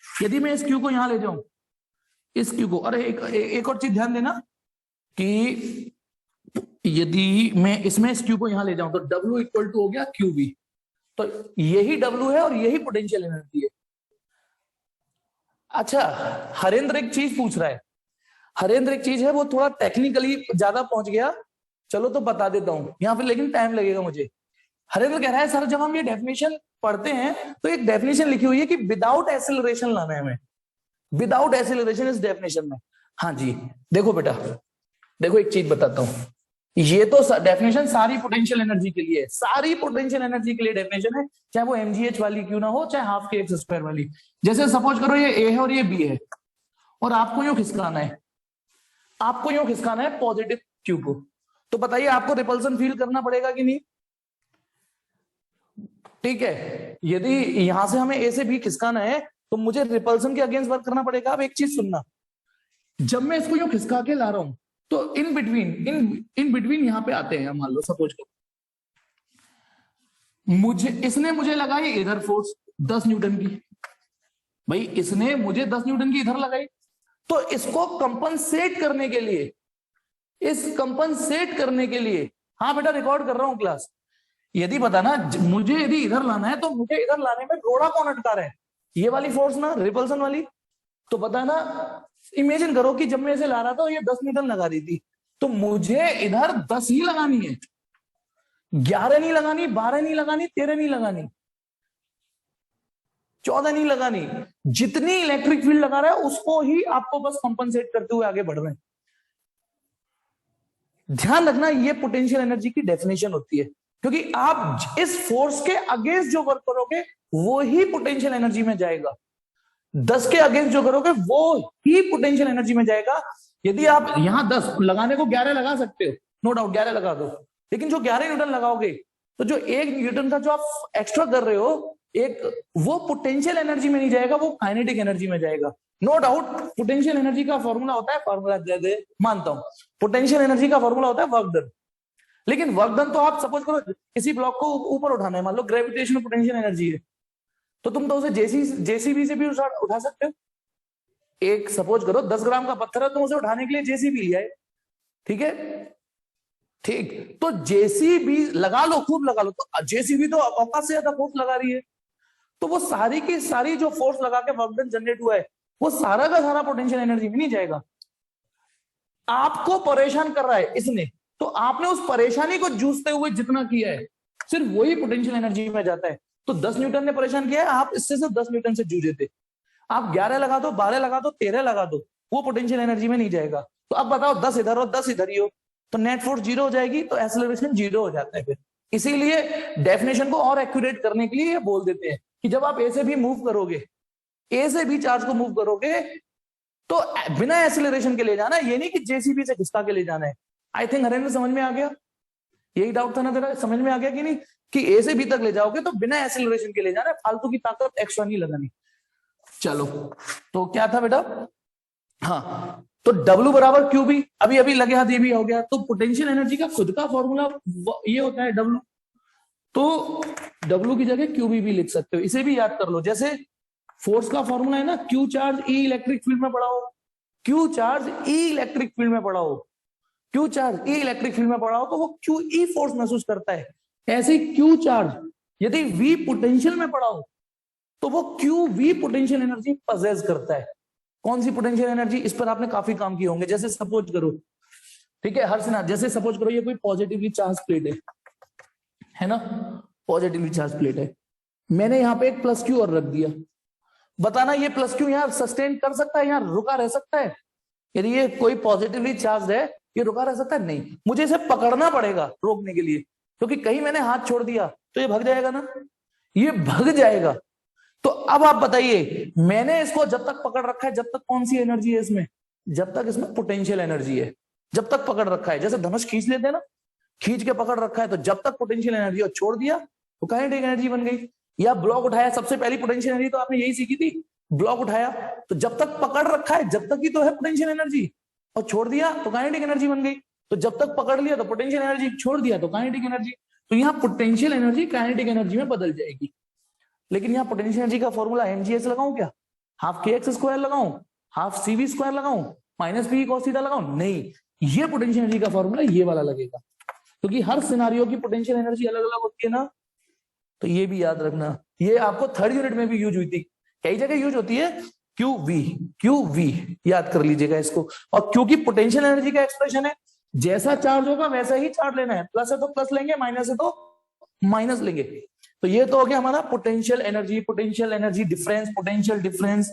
यदि मैं इस क्यू को यहां ले जाऊं, इस क्यू को, अरे एक और चीज ध्यान देना कि यदि मैं इसमें इस क्यू को यहां ले जाऊं तो W इक्वल टू हो गया क्यू बी, तो यही W है और यही पोटेंशियल एनर्जी है। अच्छा, हरेंद्र एक चीज पूछ रहा है, हरेंद्र एक चीज है, वो थोड़ा टेक्निकली ज्यादा पहुंच गया, चलो तो बता देता हूं यहां पे, लेकिन टाइम लगेगा मुझे। हरेंद्र कह रहा है सर जब हम ये डेफिनेशन पढ़ते हैं तो एक डेफिनेशन लिखी हुई है कि विदाउट एक्सेलरेशन लाना है हमें, विदाउट एक्सेलरेशन इस डेफिनेशन में। हाँ जी, देखो बेटा, देखो एक चीज बताता हूं, ये तो डेफिनेशन सारी पोटेंशियल एनर्जी के लिए है, सारी पोटेंशियल एनर्जी के लिए डेफिनेशन है, चाहे वो mgh वाली क्यों ना हो, चाहे हाफ के एक्स स्क्वायर वाली। जैसे सपोज करो ये A है और ये B है, और आपको यूं खिसकाना है, आपको यूं खिसकाना है पॉजिटिव क्यू को, तो बताइए आपको रिपल्सन फील करना पड़ेगा कि नहीं? ठीक है, यदि यहां से हमें A से B खिसकाना है तो मुझे रिपल्सन के अगेंस्ट वर्क करना पड़ेगा। अब एक चीज सुनना, जब मैं इसको यूं खिसका के ला रहा हूं तो इन बिटवीन यहां पे आते हैं, मान लो सपोज करो इसने मुझे लगाई इधर फोर्स 10 न्यूटन की, भाई इसने मुझे 10 न्यूटन की इधर लगाई, तो इसको कंपनसेट करने के लिए, इस कंपनसेट करने के लिए, हाँ बेटा रिकॉर्ड कर रहा हूं क्लास, यदि पता ना मुझे यदि इधर लाना है तो मुझे इधर लाने में रोड़ा कौन अटका रहा है? ये वाली फोर्स ना, रिपल्सन वाली। तो पता ना, इमेजिन करो कि जब मैं इसे ला रहा था ये 10 न्यूटन लगा रही थी, तो मुझे इधर 10 ही लगानी है, 11 नहीं लगानी, 12 नहीं लगानी, 13 नहीं लगानी, 14 नहीं लगानी, जितनी इलेक्ट्रिक फील्ड लगा रहा है उसको ही आपको बस कंपनसेट करते हुए आगे बढ़ रहे हैं। ध्यान रखना ये पोटेंशियल एनर्जी की डेफिनेशन होती है, क्योंकि आप इस फोर्स के अगेंस्ट जो वर्क करोगे वो ही पोटेंशियल एनर्जी में जाएगा, 10 के अगेंस्ट जो करोगे वो ही पोटेंशियल एनर्जी में जाएगा। यदि आप यहां 10 लगाने को 11 लगा सकते हो, नो डाउट 11 लगा दो, लेकिन जो 11 न्यूटन लगाओगे तो जो 1 न्यूटन का जो आप एक्स्ट्रा कर रहे हो एक, वो पोटेंशियल एनर्जी में नहीं जाएगा, वो काइनेटिक एनर्जी में जाएगा। नो डाउट पोटेंशियल एनर्जी का फॉर्मूला होता है, फॉर्मूला दे दे मानता हूं, पोटेंशियल एनर्जी का फॉर्मूला होता है वर्क डन, लेकिन वर्क डन तो आप सपोज करो किसी ब्लॉक को ऊपर उठाना है, मान लो ग्रेविटेशनल पोटेंशियल एनर्जी है, तो तुम तो उसे जेसीबी से भी उठा सकते हो। एक सपोज करो 10 ग्राम का पत्थर है, तुम उसे उठाने के लिए जेसीबी लिया है, ठीक है, ठीक, तो जेसीबी लगा लो, खूब लगा लो, तो जेसीबी तो औकात से ज्यादा फोर्स लगा रही है, तो वो सारी की सारी जो फोर्स लगा के वर्क डन जनरेट हुआ है वो सारा का सारा पोटेंशियल एनर्जी में नहीं जाएगा, आपको परेशान कर रहा है इसने, तो आपने उस परेशानी को जूझते हुए जितना किया है सिर्फ वही पोटेंशियल एनर्जी में जाता है। तो 10 न्यूटन ने परेशान किया है, आप इससे सिर्फ 10 न्यूटन से जूझे थे, आप 11 लगा दो, 12 लगा दो, 13 लगा दो, वो पोटेंशियल एनर्जी में नहीं जाएगा। तो अब बताओ 10 इधर और 10 इधर ही हो, तो नेट फोर्स 0 हो जाएगी, तो एक्सेलरेशन 0 हो जाता है फिर। इसीलिए डेफिनेशन को और एक्यूरेट करने के लिए ये बोल देते हैं कि जब आप ए से भी मूव करोगे, ए से भी चार्ज को मूव करोगे तो बिना एक्सेलरेशन के ले जाना है, ये नहीं कि जेसीबी से खिसका के ले जाना है। आई थिंक हरेंद्र समझ में आ गया, यही डाउट था ना तेरा, समझ में आ गया कि नहीं, कि ए से बी तक ले जाओगे तो बिना एक्सेलरेशन के ले जाना है, फालतू की ताकत एक्स्ट्रा नहीं लगानी। चलो तो क्या था बेटा, हाँ, तो W बराबर क्यू बी, अभी अभी लगे हाथ ये भी हो गया, तो पोटेंशियल एनर्जी का खुद का फॉर्मूला ये होता है W, तो W की जगह QB भी लिख सकते हो, इसे भी याद कर लो। जैसे फोर्स का फॉर्मूला है ना, Q charge E electric field में पड़ा हो, Q charge E electric field में पड़ा हो, Q charge E electric field में पड़ा हो तो वो QE फोर्स महसूस करता है। ऐसे Q चार्ज यदि V पोटेंशियल में पड़ा हो तो वो QV पोटेंशियल एनर्जी पजेस करता है। कौन सी पोटेंशियल एनर्जी, इस पर आपने काफी काम किए होंगे। जैसे सपोज करो, ठीक है हर सिनारियो, जैसे सपोज करो ये कोई पॉजिटिवली चार्ज प्लेट है ना, पॉजिटिवली चार्ज प्लेट है, मैंने यहाँ पे एक प्लस क्यू और रख दिया, बताना ये प्लस क्यू यहाँ सस्टेन कर सकता है, यहाँ रुका रह सकता है? यदि ये कोई पॉजिटिवली चार्ज है, ये रुका रह सकता है? नहीं, मुझे इसे पकड़ना पड़ेगा रोकने के लिए, क्योंकि कहीं मैंने हाथ छोड़ दिया तो ये भाग जाएगा ना, ये भाग जाएगा। तो अब आप बताइए, मैंने इसको जब तक पकड़ रखा है, जब तक कौन सी एनर्जी है इसमें, जब तक इसमें पोटेंशियल एनर्जी है, जब तक पकड़ रखा है, जैसे धनुष खींच लेते हैं ना, खींच के पकड़ रखा है, तो जब तक पोटेंशियल एनर्जी, और छोड़ दिया तो काइनेटिक एनर्जी बन गई। या ब्लॉक उठाया, सबसे पहली पोटेंशियल एनर्जी तो आपने यही सीखी थी, ब्लॉक उठाया, तो जब तक पकड़ रखा है जब तक ही तो है पोटेंशियल एनर्जी, और छोड़ दिया तो काइनेटिक एनर्जी बन गई। तो जब तक पकड़ लिया तो पोटेंशियल एनर्जी, छोड़ दिया तो काइनेटिक एनर्जी। तो यहाँ पोटेंशियल एनर्जी काइनेटिक एनर्जी में बदल जाएगी। लेकिन यहाँ पोटेंशियल एनर्जी का फॉर्मूला mgh लगाऊं क्या, हाफ kx स्क्वायर लगाऊं, हाफ cv स्क्वायर लगाऊं, माइनस पी cos थीटा लगाऊं? नहीं, ये पोटेंशियल एनर्जी का फॉर्मूला ये वाला लगेगा, क्योंकि हर सिनारियो की पोटेंशियल एनर्जी अलग अलग होती है ना। तो ये भी याद रखना, ये आपको थर्ड यूनिट में भी यूज हुई थी, कई जगह यूज होती है, क्यू वी याद कर लीजिएगा इसको। और क्योंकि पोटेंशियल एनर्जी का एक्सप्रेशन है, जैसा चार्ज होगा वैसा ही चार्ज लेना है, प्लस है तो प्लस लेंगे, माइनस है तो माइनस लेंगे। तो ये तो हो गया हमारा potential energy difference, potential difference.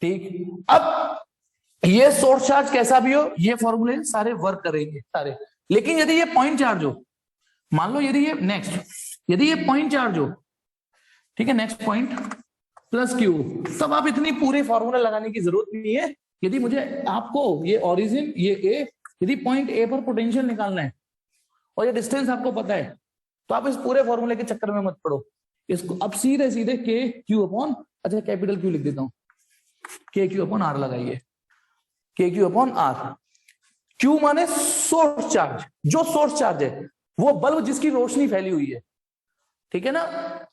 ठीक, अब ये सोर्स चार्ज कैसा भी हो, ये फॉर्मूले सारे वर्क करेंगे सारे। लेकिन यदि ये पॉइंट चार्ज हो, मान लो यदि ये नेक्स्ट, यदि ये पॉइंट चार्ज हो, ठीक है, नेक्स्ट पॉइंट प्लस क्यू, तब आप इतनी पूरे फॉर्मूला लगाने की जरूरत नहीं है। यदि मुझे आपको ये ओरिजिन, ये ए, यदि पॉइंट ए पर पोटेंशियल निकालना है और ये डिस्टेंस आपको पता है, तो आप इस पूरे फॉर्मूले के चक्कर में मत पड़ो। इसको अब सीधे सीधे के क्यू अपॉन, अच्छा कैपिटल क्यू लिख देता हूं, के क्यू अपॉन आर लगाइए, के क्यू अपॉन आर। क्यू माने सोर्स चार्ज, जो सोर्स चार्ज है वो बल्ब जिसकी रोशनी फैली हुई है, ठीक है ना,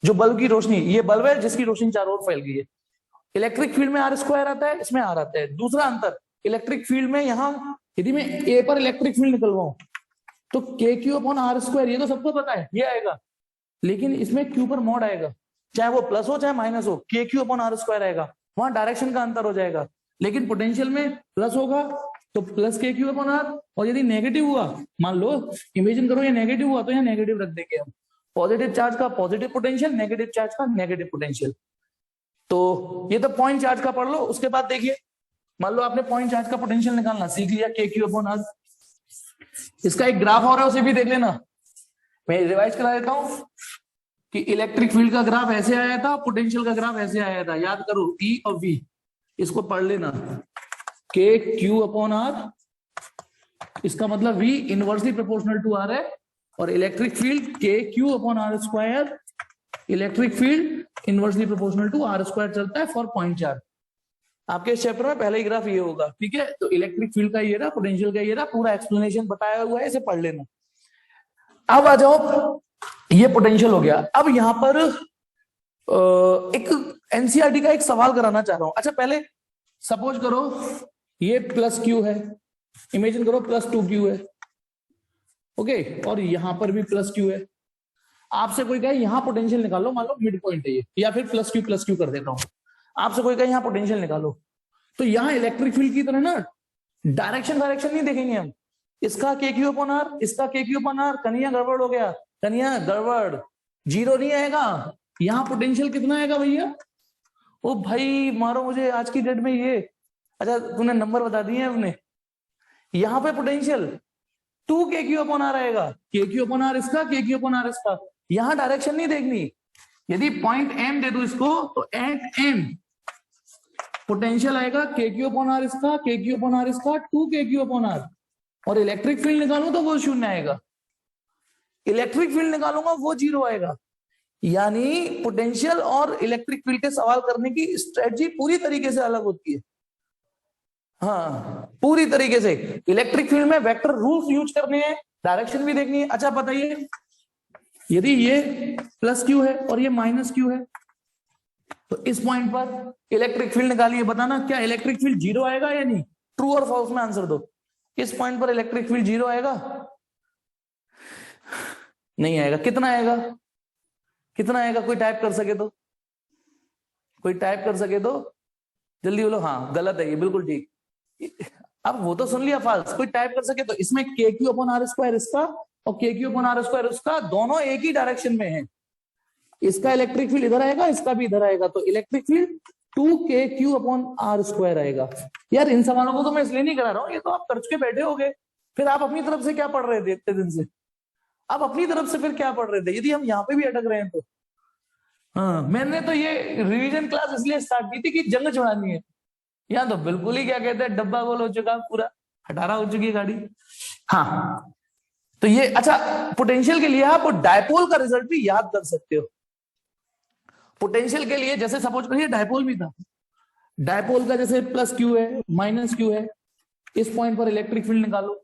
जो बल्ब की रोशनी, ये बल्ब है जिसकी रोशनी चारों ओर फैल गई है। इलेक्ट्रिक फील्ड में आर स्क्वायर आता है, इसमें आर आता है। दूसरा अंतर, इलेक्ट्रिक फील्ड में यहां यदि मैं ए पर इलेक्ट्रिक फील्ड निकलवाऊं तो के क्यू अपॉन आर स्क्वायर, ये तो सबको पता है ये आएगा, लेकिन इसमें क्यू पर मॉड आएगा, चाहे वो प्लस हो चाहे माइनस हो, के क्यू अपॉन आर स्क्वायर आएगा, वहां डायरेक्शन का अंतर हो जाएगा। लेकिन पोटेंशियल में प्लस होगा तो प्लस के क्यू अपॉन आर, और यदि नेगेटिव हुआ, मान लो इमेजिन करो ये नेगेटिव हुआ, तो यहाँ नेगेटिव रख देंगे हम, पॉजिटिव चार्ज का पॉजिटिव पोटेंशियल, नेगेटिव चार्ज का नेगेटिव पोटेंशियल। तो ये तो पॉइंट चार्ज का पढ़ लो। उसके बाद देखिए, मान लो आपने पॉइंट चार्ज का पोटेंशियल निकालना सीख लिया, के क्यू अपॉन आर। इसका एक ग्राफ और है, उसे भी देख लेना, मैं रिवाइज करा देता हूं कि इलेक्ट्रिक फील्ड का ग्राफ ऐसे आया था, पोटेंशियल का ग्राफ ऐसे आया था, याद करो ई और वी, इसको पढ़ लेना, के क्यू अपॉन आर, इसका मतलब V inversely proportional to R है, और इलेक्ट्रिक फील्ड के Q upon R square, electric field inversely proportional to R square चलता है फॉर पॉइंट चार्ज। आपके इस चैप्टर में पहला ही ग्राफ ये होगा, ठीक है। तो इलेक्ट्रिक फील्ड का ये रहा, पोटेंशियल का ये रहा, पूरा एक्सप्लेनेशन बताया हुआ है, इसे पढ़ लेना। अब आ जाओ, ये पोटेंशियल हो गया। अब यहां पर एक एनसीईआरटी का एक सवाल कराना चाह रहा हूं। अच्छा पहले सपोज करो ये प्लस क्यू है, इमेजिन करो प्लस 2q है, ओके, और यहां पर भी प्लस क्यू है। आपसे कोई कहे यहां पोटेंशियल निकालो, मान लो मिड पॉइंट है ये, या फिर प्लस क्यू कर देता हूं। आपसे कोई कहे यहां पोटेंशियल निकालो, तो यहां इलेक्ट्रिक फील्ड की तरह ना डायरेक्शन नहीं देखेंगे हम, इसका के क्यू अपॉन आर, इसका के क्यू अपॉन आर, कन्हैया गड़बड़ हो गया, कन्हैया गड़बड़, जीरो नहीं आएगा। यहाँ पोटेंशियल कितना आएगा भैया? ओ भाई मारो मुझे आज की डेट में ये, अच्छा तूने नंबर बता दिए अपने, यहाँ पे पोटेंशियल 2 के क्यू अपॉन आर आएगा, के क्यू अपॉन आर इसका, के क्यू अपॉन आर इसका। यहाँ डायरेक्शन नहीं देखनी, यदि पॉइंट एम दे दो इसको, तो एट एम पोटेंशियल आएगा के क्यू अपॉन आर इसका, के क्यू अपॉन आर इसका, 2 के क्यू अपॉन आर। और इलेक्ट्रिक फील्ड निकालू तो वो 0 आएगा, इलेक्ट्रिक फील्ड निकालूंगा वो 0 आएगा। यानी पोटेंशियल और इलेक्ट्रिक फील्ड के सवाल करने की स्ट्रेटजी पूरी तरीके से अलग होती है। हाँ पूरी तरीके से। इलेक्ट्रिक फील्ड में वेक्टर रूल्स यूज करने हैं, डायरेक्शन भी देखनी है। अच्छा बताइए, यदि ये प्लस क्यू है और ये माइनस क्यू है, तो इस पॉइंट पर इलेक्ट्रिक फील्ड निकालिए, बताना क्या इलेक्ट्रिक फील्ड 0 आएगा या नहीं, ट्रू और फॉल्स में आंसर दो। इस पॉइंट पर इलेक्ट्रिक फील्ड 0 आएगा? नहीं आएगा। कितना आएगा? कितना आएगा? कोई टाइप कर सके तो, कोई टाइप कर सके तो जल्दी बोलो। हाँ गलत है ये, बिल्कुल ठीक। अब वो तो सुन लिया फाल्स, कोई टाइप कर सके तो इसमें के क्यू अपॉन आर स्क्वायर इसका और के क्यू अपॉन आर स्क्वायर उसका, दोनों एक ही डायरेक्शन में है। इसका इलेक्ट्रिक फील्ड इधर आएगा, इसका भी इधर आएगा, तो electric field 2kq upon R square आएगा। यार इन सवालों को तो मैं इसलिए नहीं करा रहा हूँ, ये तो आप कर चुके बैठे होगे। फिर आप अपनी तरफ से क्या पढ़ रहे थे इतने दिन से? आप अपनी तरफ से फिर क्या पढ़ रहे थे, यदि हम यहाँ पे भी अटक रहे हैं तो? हाँ, मैंने तो ये रिवीजन क्लास इसलिए स्टार्ट की थी कि जंग छुड़ानी है। यहाँ तो बिल्कुल ही क्या कहते हैं, डब्बा गोल हो चुका पूरा, हटारा हो चुकी है गाड़ी। हाँ तो ये अच्छा, पोटेंशियल के लिए आप डायपोल का रिजल्ट भी याद कर सकते हो। पोटेंशियल के लिए जैसे सपोज करिए डायपोल भी था, डायपोल का जैसे प्लस क्यू है माइनस क्यू है, इस पॉइंट पर इलेक्ट्रिक फील्ड निकालो।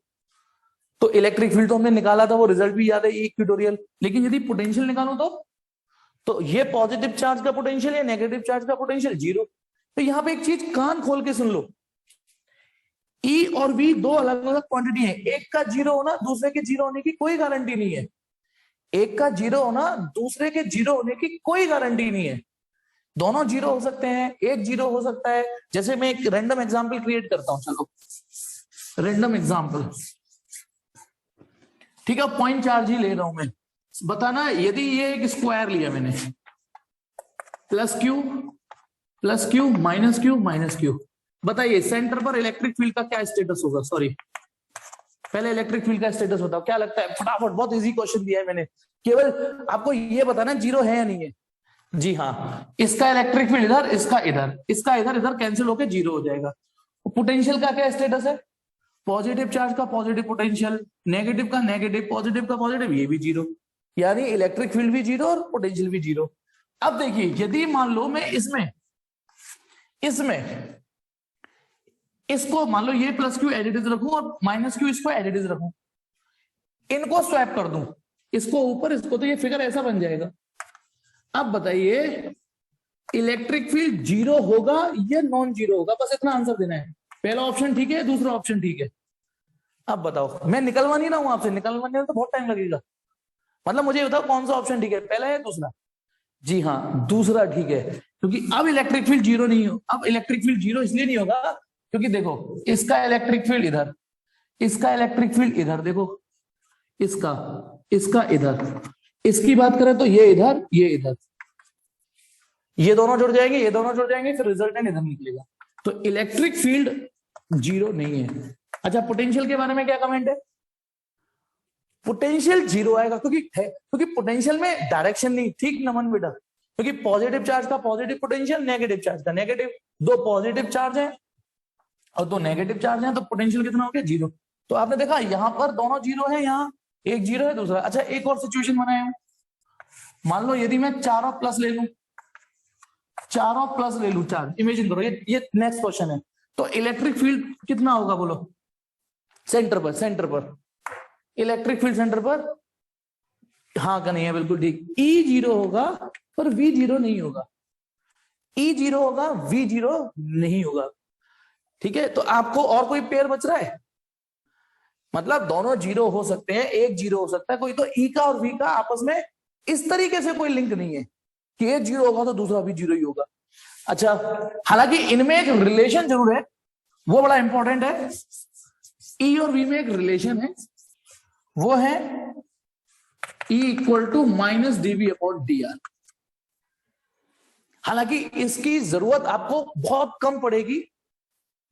तो इलेक्ट्रिक फील्ड तो हमने निकाला था, वो रिजल्ट भी याद है इक्वेटोरियल। लेकिन यदि पोटेंशियल निकालो तो ये पॉजिटिव चार्ज का पोटेंशियल या नेगेटिव चार्ज का पोटेंशियल जीरो। तो यहां पे एक चीज कान खोल के सुन लो, ई और वी दो अलग अलग क्वांटिटी है, एक का जीरो होना दूसरे के जीरो होने की कोई गारंटी नहीं है। एक का जीरो होना दूसरे के जीरो होने की कोई गारंटी नहीं है। दोनों जीरो हो सकते हैं, एक जीरो हो सकता है। जैसे मैं एक रैंडम एग्जांपल क्रिएट करता हूं, चलो रैंडम एग्जांपल, ठीक है, पॉइंट चार्ज ही ले रहा हूं मैं। बताना यदि ये एक स्क्वायर लिया मैंने, प्लस क्यू माइनस क्यू, बताइए सेंटर पर इलेक्ट्रिक फील्ड का क्या स्टेटस होगा? सॉरी, पहले इलेक्ट्रिक फील्ड का स्टेटस बताओ, क्या लगता है? फटाफट, बहुत इजी क्वेश्चन दिया है मैंने, केवल आपको ये बताना जीरो है या नहीं है। जी हाँ, इसका इलेक्ट्रिक फील्ड इधर, इसका इधर, इसका इधर, इधर कैंसिल होकर जीरो हो जाएगा। पोटेंशियल का क्या स्टेटस है? पॉजिटिव चार्ज का पॉजिटिव पोटेंशियल, नेगेटिव का नेगेटिव, पॉजिटिव का पॉजिटिव, ये भी जीरो, यानी इलेक्ट्रिक फील्ड भी जीरो और पोटेंशियल भी जीरो। अब देखिए यदि मान लो मैं इसमें इसको मान लो ये plus Q as it is रखूं और माइनस क्यू इसको एज इट इज रखूं, इनको स्वैप कर दूं, इसको ऊपर इसको, तो ये फिगर ऐसा बन जाएगा। अब बताइए इलेक्ट्रिक फील्ड जीरो होगा या नॉन जीरो होगा? बस इतना आंसर देना है। पहला ऑप्शन ठीक है, दूसरा ऑप्शन ठीक है। अब बताओ, मैं निकलवा नहीं रहा हूं आपसे, निकलवाने में तो बहुत टाइम लगेगा। मतलब मुझे बताओ कौन सा ऑप्शन ठीक है, पहला है दूसरा? जी हाँ, दूसरा ठीक है, क्योंकि अब इलेक्ट्रिक फील्ड जीरो नहीं हो। अब इलेक्ट्रिक फील्ड जीरो इसलिए नहीं होगा क्योंकि देखो इसका इलेक्ट्रिक फील्ड इधर, इसका इलेक्ट्रिक फील्ड इधर, देखो इसका इधर, इसकी बात करें तो ये इधर, ये इधर, ये दोनों जुड़ जाएंगे, ये दोनों जुड़ जाएंगे, फिर रिजल्टेंट इधर निकलेगा। तो इलेक्ट्रिक फील्ड जीरो नहीं है। अच्छा, पोटेंशियल के बारे में क्या कमेंट है? पोटेंशियल जीरो आएगा क्योंकि पोटेंशियल में डायरेक्शन नहीं। ठीक नमन बेटा, क्योंकि पॉजिटिव चार्ज का पॉजिटिव पोटेंशियल, नेगेटिव चार्ज का नेगेटिव, दो पॉजिटिव चार्ज है और दो नेगेटिव चार्ज है, तो पोटेंशियल कितना हो गया? जीरो। तो आपने देखा यहां पर दोनों जीरो है, यहाँ एक जीरो है, दूसरा। अच्छा, एक और सिचुएशन बनाया हूं, मान लो यदि मैं चारों प्लस ले लूं, चार्ज, इमेजिन करो, ये नेक्स्ट क्वेश्चन है। तो इलेक्ट्रिक फील्ड कितना होगा बोलो? सेंटर पर इलेक्ट्रिक फील्ड सेंटर पर, हाँ का नहीं है, बिल्कुल ठीक। ई जीरो होगा पर वी जीरो नहीं होगा, ई जीरो होगा, वी जीरो नहीं होगा। ठीक है, तो आपको और कोई पेयर बच रहा है? मतलब दोनों जीरो हो सकते हैं, एक जीरो हो सकता है कोई, तो ई का और वी का आपस में इस तरीके से कोई लिंक नहीं है कि एक जीरो होगा तो दूसरा भी जीरो ही होगा। अच्छा, हालांकि इनमें एक रिलेशन जरूर है, वो बड़ा इंपॉर्टेंट है। ई और वी में एक रिलेशन है, वो है E equal to minus dV upon dr। हालांकि इसकी जरूरत आपको बहुत कम पड़ेगी,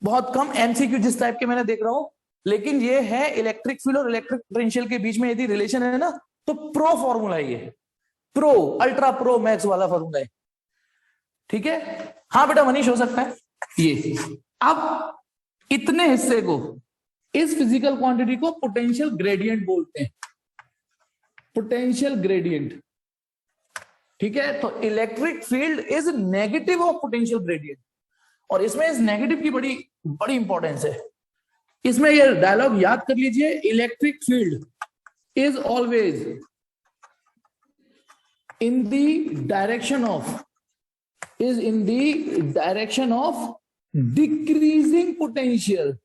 बहुत कम, एमसीक्यू जिस टाइप के मैंने देख रहा हूं। लेकिन ये है इलेक्ट्रिक फील्ड और इलेक्ट्रिक पोटेंशियल के बीच में यदि रिलेशन है ना, तो प्रो फॉर्मूला है ये, प्रो, अल्ट्रा प्रो मैक्स वाला फॉर्मूला है। ठीक है, हाँ बेटा मनीष हो सकता है ये। अब इतने हिस्से को, इस फिजिकल क्वांटिटी को पोटेंशियल ग्रेडियंट बोलते हैं, पोटेंशियल ग्रेडियंट। ठीक है, तो electric field is negative of potential gradient, और इसमें इस नेगेटिव की बड़ी बड़ी इंपॉर्टेंस है। इसमें ये डायलॉग याद कर लीजिए, electric field is always in the direction of decreasing potential.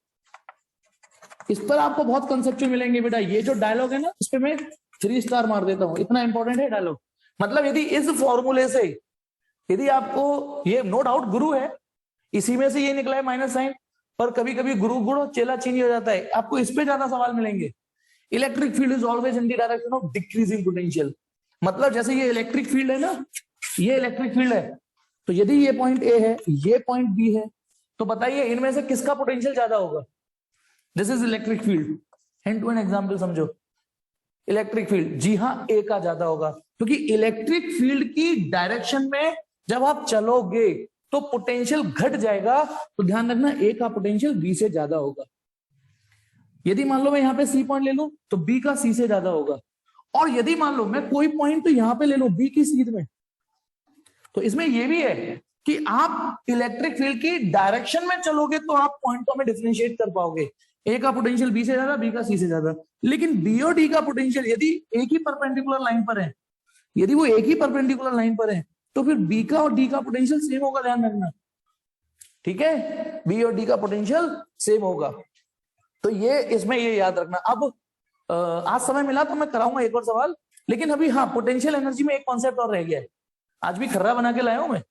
इस पर आपको बहुत कंसेप्चुअल मिलेंगे बेटा। ये जो डायलॉग है ना, इस पे मैं 3 स्टार मार देता हूं, इतना इंपॉर्टेंट है डायलॉग। मतलब यदि इस फॉर्मूले से, यदि आपको, ये नो डाउट गुरु है, इसी में से ये निकला है माइनस साइन, पर कभी कभी गुरु गुण चेला चीनी हो जाता है। आपको इस पे ज्यादा सवाल मिलेंगे। Electric field is always in the direction of decreasing potential. मतलब जैसे ये इलेक्ट्रिक फील्ड है ना, ये इलेक्ट्रिक फील्ड है, तो यदि ये पॉइंट ए है, ये पॉइंट बी है, तो बताइए इनमें से किसका पोटेंशियल ज्यादा होगा? This is electric field. Hand to hand example समझो। इलेक्ट्रिक फील्ड, जी हाँ, ए का ज्यादा होगा, क्योंकि इलेक्ट्रिक फील्ड की डायरेक्शन में जब आप चलोगे तो पोटेंशियल घट जाएगा। तो ध्यान रखना, ए का पोटेंशियल बी से ज्यादा होगा। यदि मान लो मैं यहां पे सी पॉइंट ले लूं तो बी का सी से ज्यादा होगा। और यदि मान लो मैं कोई पॉइंट तो यहां पे ले लूं बी की सीध में, तो इसमें यह भी है कि आप इलेक्ट्रिक फील्ड की डायरेक्शन में चलोगे तो आप पॉइंटों में डिफरेंशिएट कर पाओगे। ए का पोटेंशियल बी से ज्यादा, बी का सी से ज्यादा। लेकिन बी और डी का पोटेंशियल यदि एक ही परपेंडिकुलर लाइन पर है, यदि वो एक ही परपेंडिकुलर लाइन पर है, तो फिर बी का और डी का पोटेंशियल सेम होगा। ध्यान रखना, ठीक है, बी और डी का पोटेंशियल सेम होगा। तो ये इसमें ये याद रखना। अब आज समय मिला तो मैं कराऊंगा एक और सवाल, लेकिन अभी हाँ, पोटेंशियल एनर्जी में एक कॉन्सेप्ट और रह गया है। आज भी खर्रा बना के लाया हूं मैं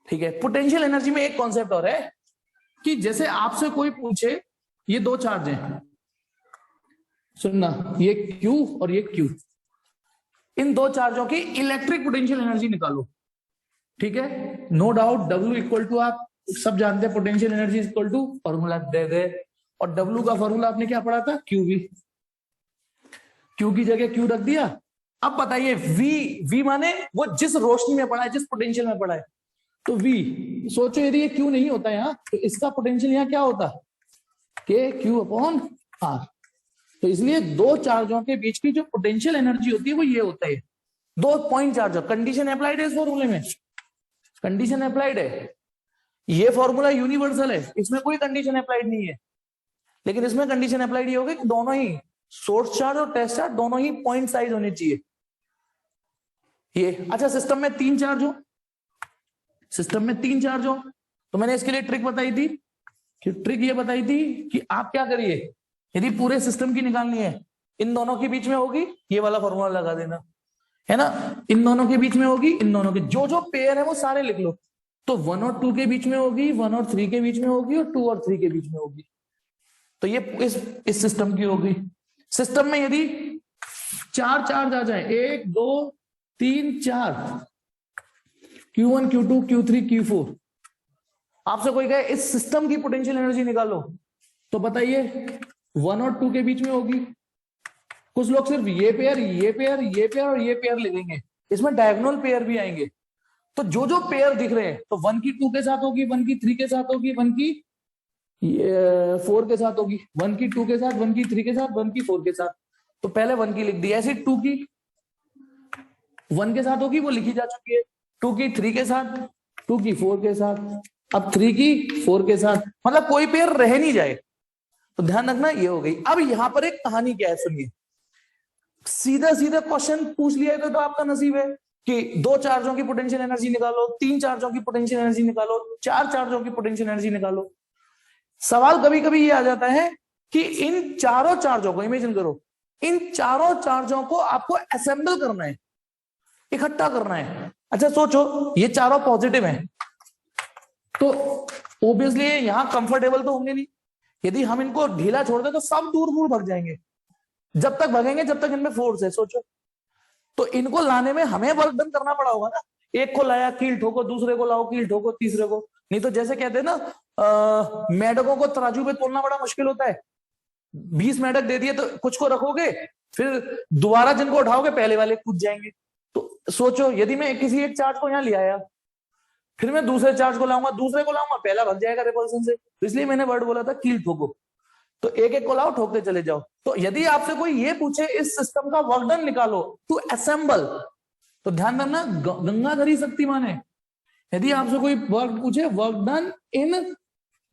ठीक है, पोटेंशियल एनर्जी में एक कॉन्सेप्ट और है कि जैसे आपसे कोई पूछे ये दो चार्ज हैं, सुनना, ये Q और ये Q, इन दो चार्जों की इलेक्ट्रिक पोटेंशियल एनर्जी निकालो। ठीक है, no doubt W equal to, आप सब जानते हैं potential energy equal to, formula दे दे, और W का फॉर्मूला आपने क्या पढ़ा था? QV। Q की जगह Q रख दिया। अब बताइए V माने वो जिस रोशनी में पड़ा है, जिस पोटेंशियल में पड़ा है, तो V। सोचो यदि ये Q नहीं होता यहाँ, तो इसका पोटेंशियल यहाँ क्या होता? KQ/R। तो इसलिए दो चार्जों के बीच की जो पोटेंशियल एनर्जी होती है वो ये होता है, दो पॉइंट चार्ज। कंडीशन अप्लाइड है इस फॉर्मूले में, कंडीशन अप्लाइड है। ये फॉर्मूला यूनिवर्सल है, इसमें कोई कंडीशन अप्लाइड नहीं है। लेकिन इसमें कंडीशन अप्लाइड ये होगी कि दोनों ही सोर्स चार्ज और टेस्ट चार्ज दोनों ही पॉइंट साइज होने चाहिए। ये अच्छा, सिस्टम में तीन चार्ज हो, सिस्टम में तीन चार्ज हो, तो मैंने इसके लिए ट्रिक बताई थी कि ट्रिक ये बताई थी कि आप क्या करिए, यदि पूरे सिस्टम की निकालनी है, इन दोनों के बीच में होगी, ये वाला फॉर्मूला लगा देना, है ना। इन दोनों के बीच में होगी, इन दोनों के जो जो पेयर है वो सारे लिख लो। तो 1 और 2 के बीच में होगी, 1 और 3 के बीच में होगी, और 2 और 3 के बीच में होगी। तो ये इस सिस्टम की होगी। सिस्टम में यदि चार चार्ज आ जाए, 1 2 3 4, Q1 Q2 Q3 Q4, आपसे कोई कहे इस सिस्टम की पोटेंशियल एनर्जी निकालो, तो बताइए 1 और 2 के बीच में होगी। कुछ लोग सिर्फ ये पेयर, ये पेयर, ये पेयर और ये पेयर लिखेंगे, इसमें डायगोनल पेयर भी आएंगे। तो जो जो पेयर दिख रहे हैं, तो 1 की 2 के साथ होगी, 1 की 3 के साथ होगी, 1 की 4 के साथ होगी, 1 की 2 के साथ, 1 की 3 के साथ, 1 की 4 के साथ। तो पहले 1 की लिख दी, ऐसे 2 की 1 के साथ होगी, वो लिखी जा चुकी है। 2 की 3 के साथ, 2 की 4 के साथ, अब 3 की 4 के साथ, मतलब कोई पेयर रह नहीं जाए। तो ध्यान रखना, ये हो गई। अब यहां पर एक कहानी क्या है, सुनिए। सीधा सीधा क्वेश्चन पूछ लिया तो आपका नसीब है कि दो चार्जों की पोटेंशियल एनर्जी निकालो, तीन चार्जों की पोटेंशियल एनर्जी निकालो, चार चार्जों की पोटेंशियल एनर्जी निकालो। सवाल कभी कभी ये आ जाता है कि इन चारों चार्जों को, इमेजिन करो, इन चारों चार्जों को आपको असेंबल करना है, इकट्ठा करना है। अच्छा सोचो, ये चारों पॉजिटिव हैं, तो ऑब्वियसली यहां कंफर्टेबल तो होंगे नहीं। यदि हम इनको ढीला छोड़ दें तो सब दूर दूर भाग जाएंगे। जब तक भागेंगे जब तक इनमें फोर्स है। सोचो, तो इनको लाने में हमें वर्क डन करना पड़ा होगा ना। एक को लाया, कील ठोको, दूसरे को लाओ, कील ठोको, तीसरे को। नहीं तो जैसे कहते हैं ना, मेढकों को तराजू पे तोलना बड़ा मुश्किल होता है। 20 मेढक दे दिए तो कुछ को रखोगे, फिर दोबारा जिनको उठाओगे पहले वाले कूद जाएंगे। तो सोचो, यदि मैं किसी एक चार्ज को यहाँ ले आया, फिर मैं दूसरे चार्ज को लाऊंगा, दूसरे को लाऊंगा, पहला भाग जाएगा रिपल्सन से। तो इसलिए मैंने वर्ड बोला था कील ठोको। तो एक एक को लाओ, ठोकते चले जाओ। तो यदि आपसे कोई ये पूछे इस सिस्टम का वर्क डन निकालो टू असेंबल, तो ध्यान रखना गंगाधरी शक्तिमान है। यदि आपसे कोई वर्क पूछे वर्क डन इन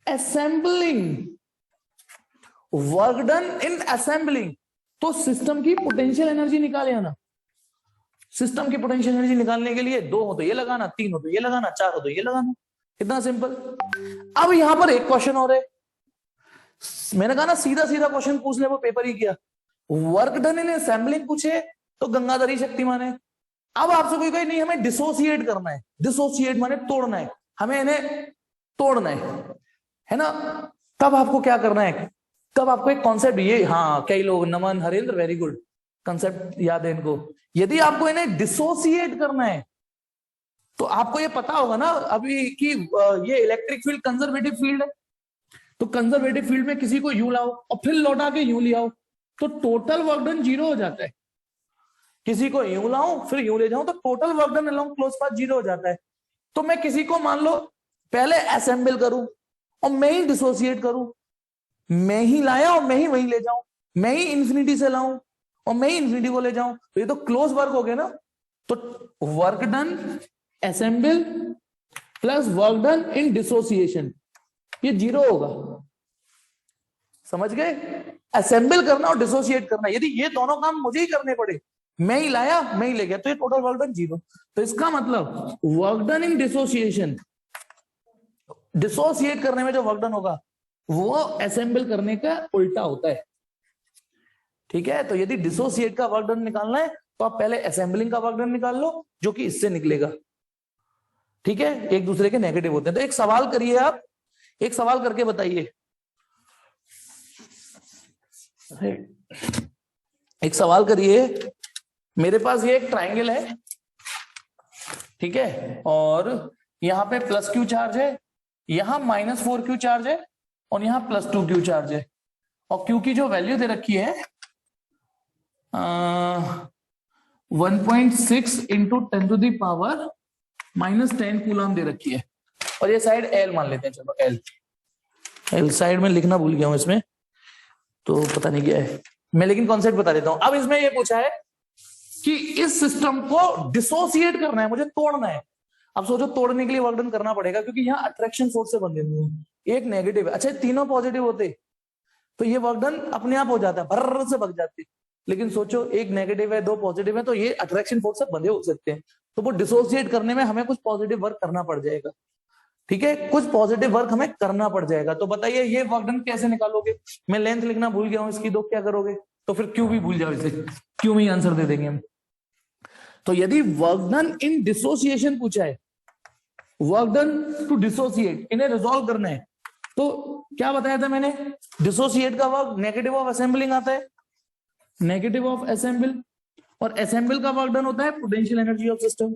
असेंबलिंग, वर्क डन इन असेंबलिंग, तो सिस्टम की पोटेंशियल एनर्जी निकाले आना। सिस्टम की पोटेंशियल एनर्जी निकालने के लिए 2 हो तो ये लगाना, 3 हो तो ये लगाना, 4 हो तो ये लगाना। इतना सिंपल। अब यहां पर एक क्वेश्चन और है। मैंने कहा ना सीधा सीधा क्वेश्चन पूछ ले, वो पेपर ही किया। वर्क डन इन असेंबलिंग पूछे तो गंगाधरी शक्तिमान है। अब आपसे कोई कहे नहीं, हमें डिसोसिएट करना है। डिसोसिएट माने तोड़ना है, हमें इन्हें तोड़ना है ना। तब आपको क्या करना है, तब आपको एक कॉन्सेप्ट, ये हाँ कई लोग, नमन हरेंद्र वेरी गुड, कॉन्सेप्ट याद है इनको। यदि आपको इन्हें डिसोसिएट करना है तो आपको ये पता होगा ना अभी कि ये इलेक्ट्रिक फील्ड कंजर्वेटिव फील्ड है, तो कंजर्वेटिव फील्ड में किसी को यूं लाओ और फिर लौटा के यूं ले आओ तो टोटल वर्क डन जीरो हो जाता है। किसी को यूं लाऊं फिर यूं ले जाऊं तो total work done along close path zero हो जाता है। तो मैं किसी को मान लो पहले असेंबल करूं और मैं ही डिसोसिएट करूं, मैं ही लाया और मैं ही वहीं ले जाऊं, मैं ही इंफिनिटी से लाऊं और मैं ही इंफिनिटी को ले जाऊं, तो ये तो क्लोज वर्क हो गया ना। तो work done assemble plus work done इन डिसोसिएशन, ये जीरो होगा। समझ गए? असेंबल करना और डिसोसिएट करना, यदि ये दोनों काम मुझे ही करने पड़े, मैं ही लाया मैं ही ले गया, तो ये टोटल वर्क डन जीरो। तो इसका मतलब वर्क डन इन डिसोसिएशन, डिसोसिएट करने में जो वर्क डन होगा वो असेंबल करने का उल्टा होता है। ठीक है, तो यदि डिसोसिएट का वर्क डन निकालना है तो आप पहले असेंबलिंग का वर्क डन निकाल लो जो कि इससे निकलेगा। ठीक है, एक दूसरे के नेगेटिव होते हैं। तो एक सवाल करिए, आप एक सवाल करके बताइए, एक सवाल करिए। मेरे पास ये एक ट्राइंगल है, ठीक है, और यहां पे प्लस क्यू चार्ज है, यहां माइनस 4 क्यू चार्ज है और यहां प्लस 2 क्यू चार्ज है, और क्यू की जो वैल्यू दे रखी है 1.6 इंटू 10⁻⁻10 कूलम दे रखी है, और ये साइड एल मान लेते हैं। चलो एल साइड में लिखना भूल गया हूं इसमें, तो पता नहीं क्या है मैं, लेकिन कॉन्सेप्ट बता देता हूं। अब इसमें ये पूछा है कि इस सिस्टम को डिसोसिएट करना है, मुझे तोड़ना है। अब सोचो तोड़ने के लिए वर्क डन करना पड़ेगा, क्योंकि यहाँ अट्रैक्शन फोर्स से बंधे हुए हैं, एक नेगेटिव है। अच्छा तीनों पॉजिटिव होते तो ये वर्क डन अपने आप हो जाता है, भर्र से भग जाती। लेकिन सोचो एक नेगेटिव है, दो पॉजिटिव है, तो ये अट्रैक्शन फोर्स से बंधे हो सकते हैं, तो वो डिसोसिएट करने में हमें कुछ पॉजिटिव वर्क करना पड़ जाएगा। ठीक है, कुछ पॉजिटिव वर्क हमें करना पड़ जाएगा। तो बताइए ये वर्क डन कैसे निकालोगे? मैं लेंथ लिखना भूल गया हूं इसकी, दो क्या करोगे? तो फिर क्यू भी भूल जाओ, इसे क्यू में ही आंसर दे देंगे हम। तो यदि वर्क डन इन डिसोसिएशन पूछा है, वर्क डन टू डिसोसिएट, इन्हें रिजॉल्व करना है, तो क्या बताया था मैंने? डिसोसिएट का वर्क नेगेटिव ऑफ असेंबलिंग आता है, नेगेटिव ऑफ असेंबल, और असेंबल का वर्क डन होता है पोटेंशियल एनर्जी ऑफ सिस्टम।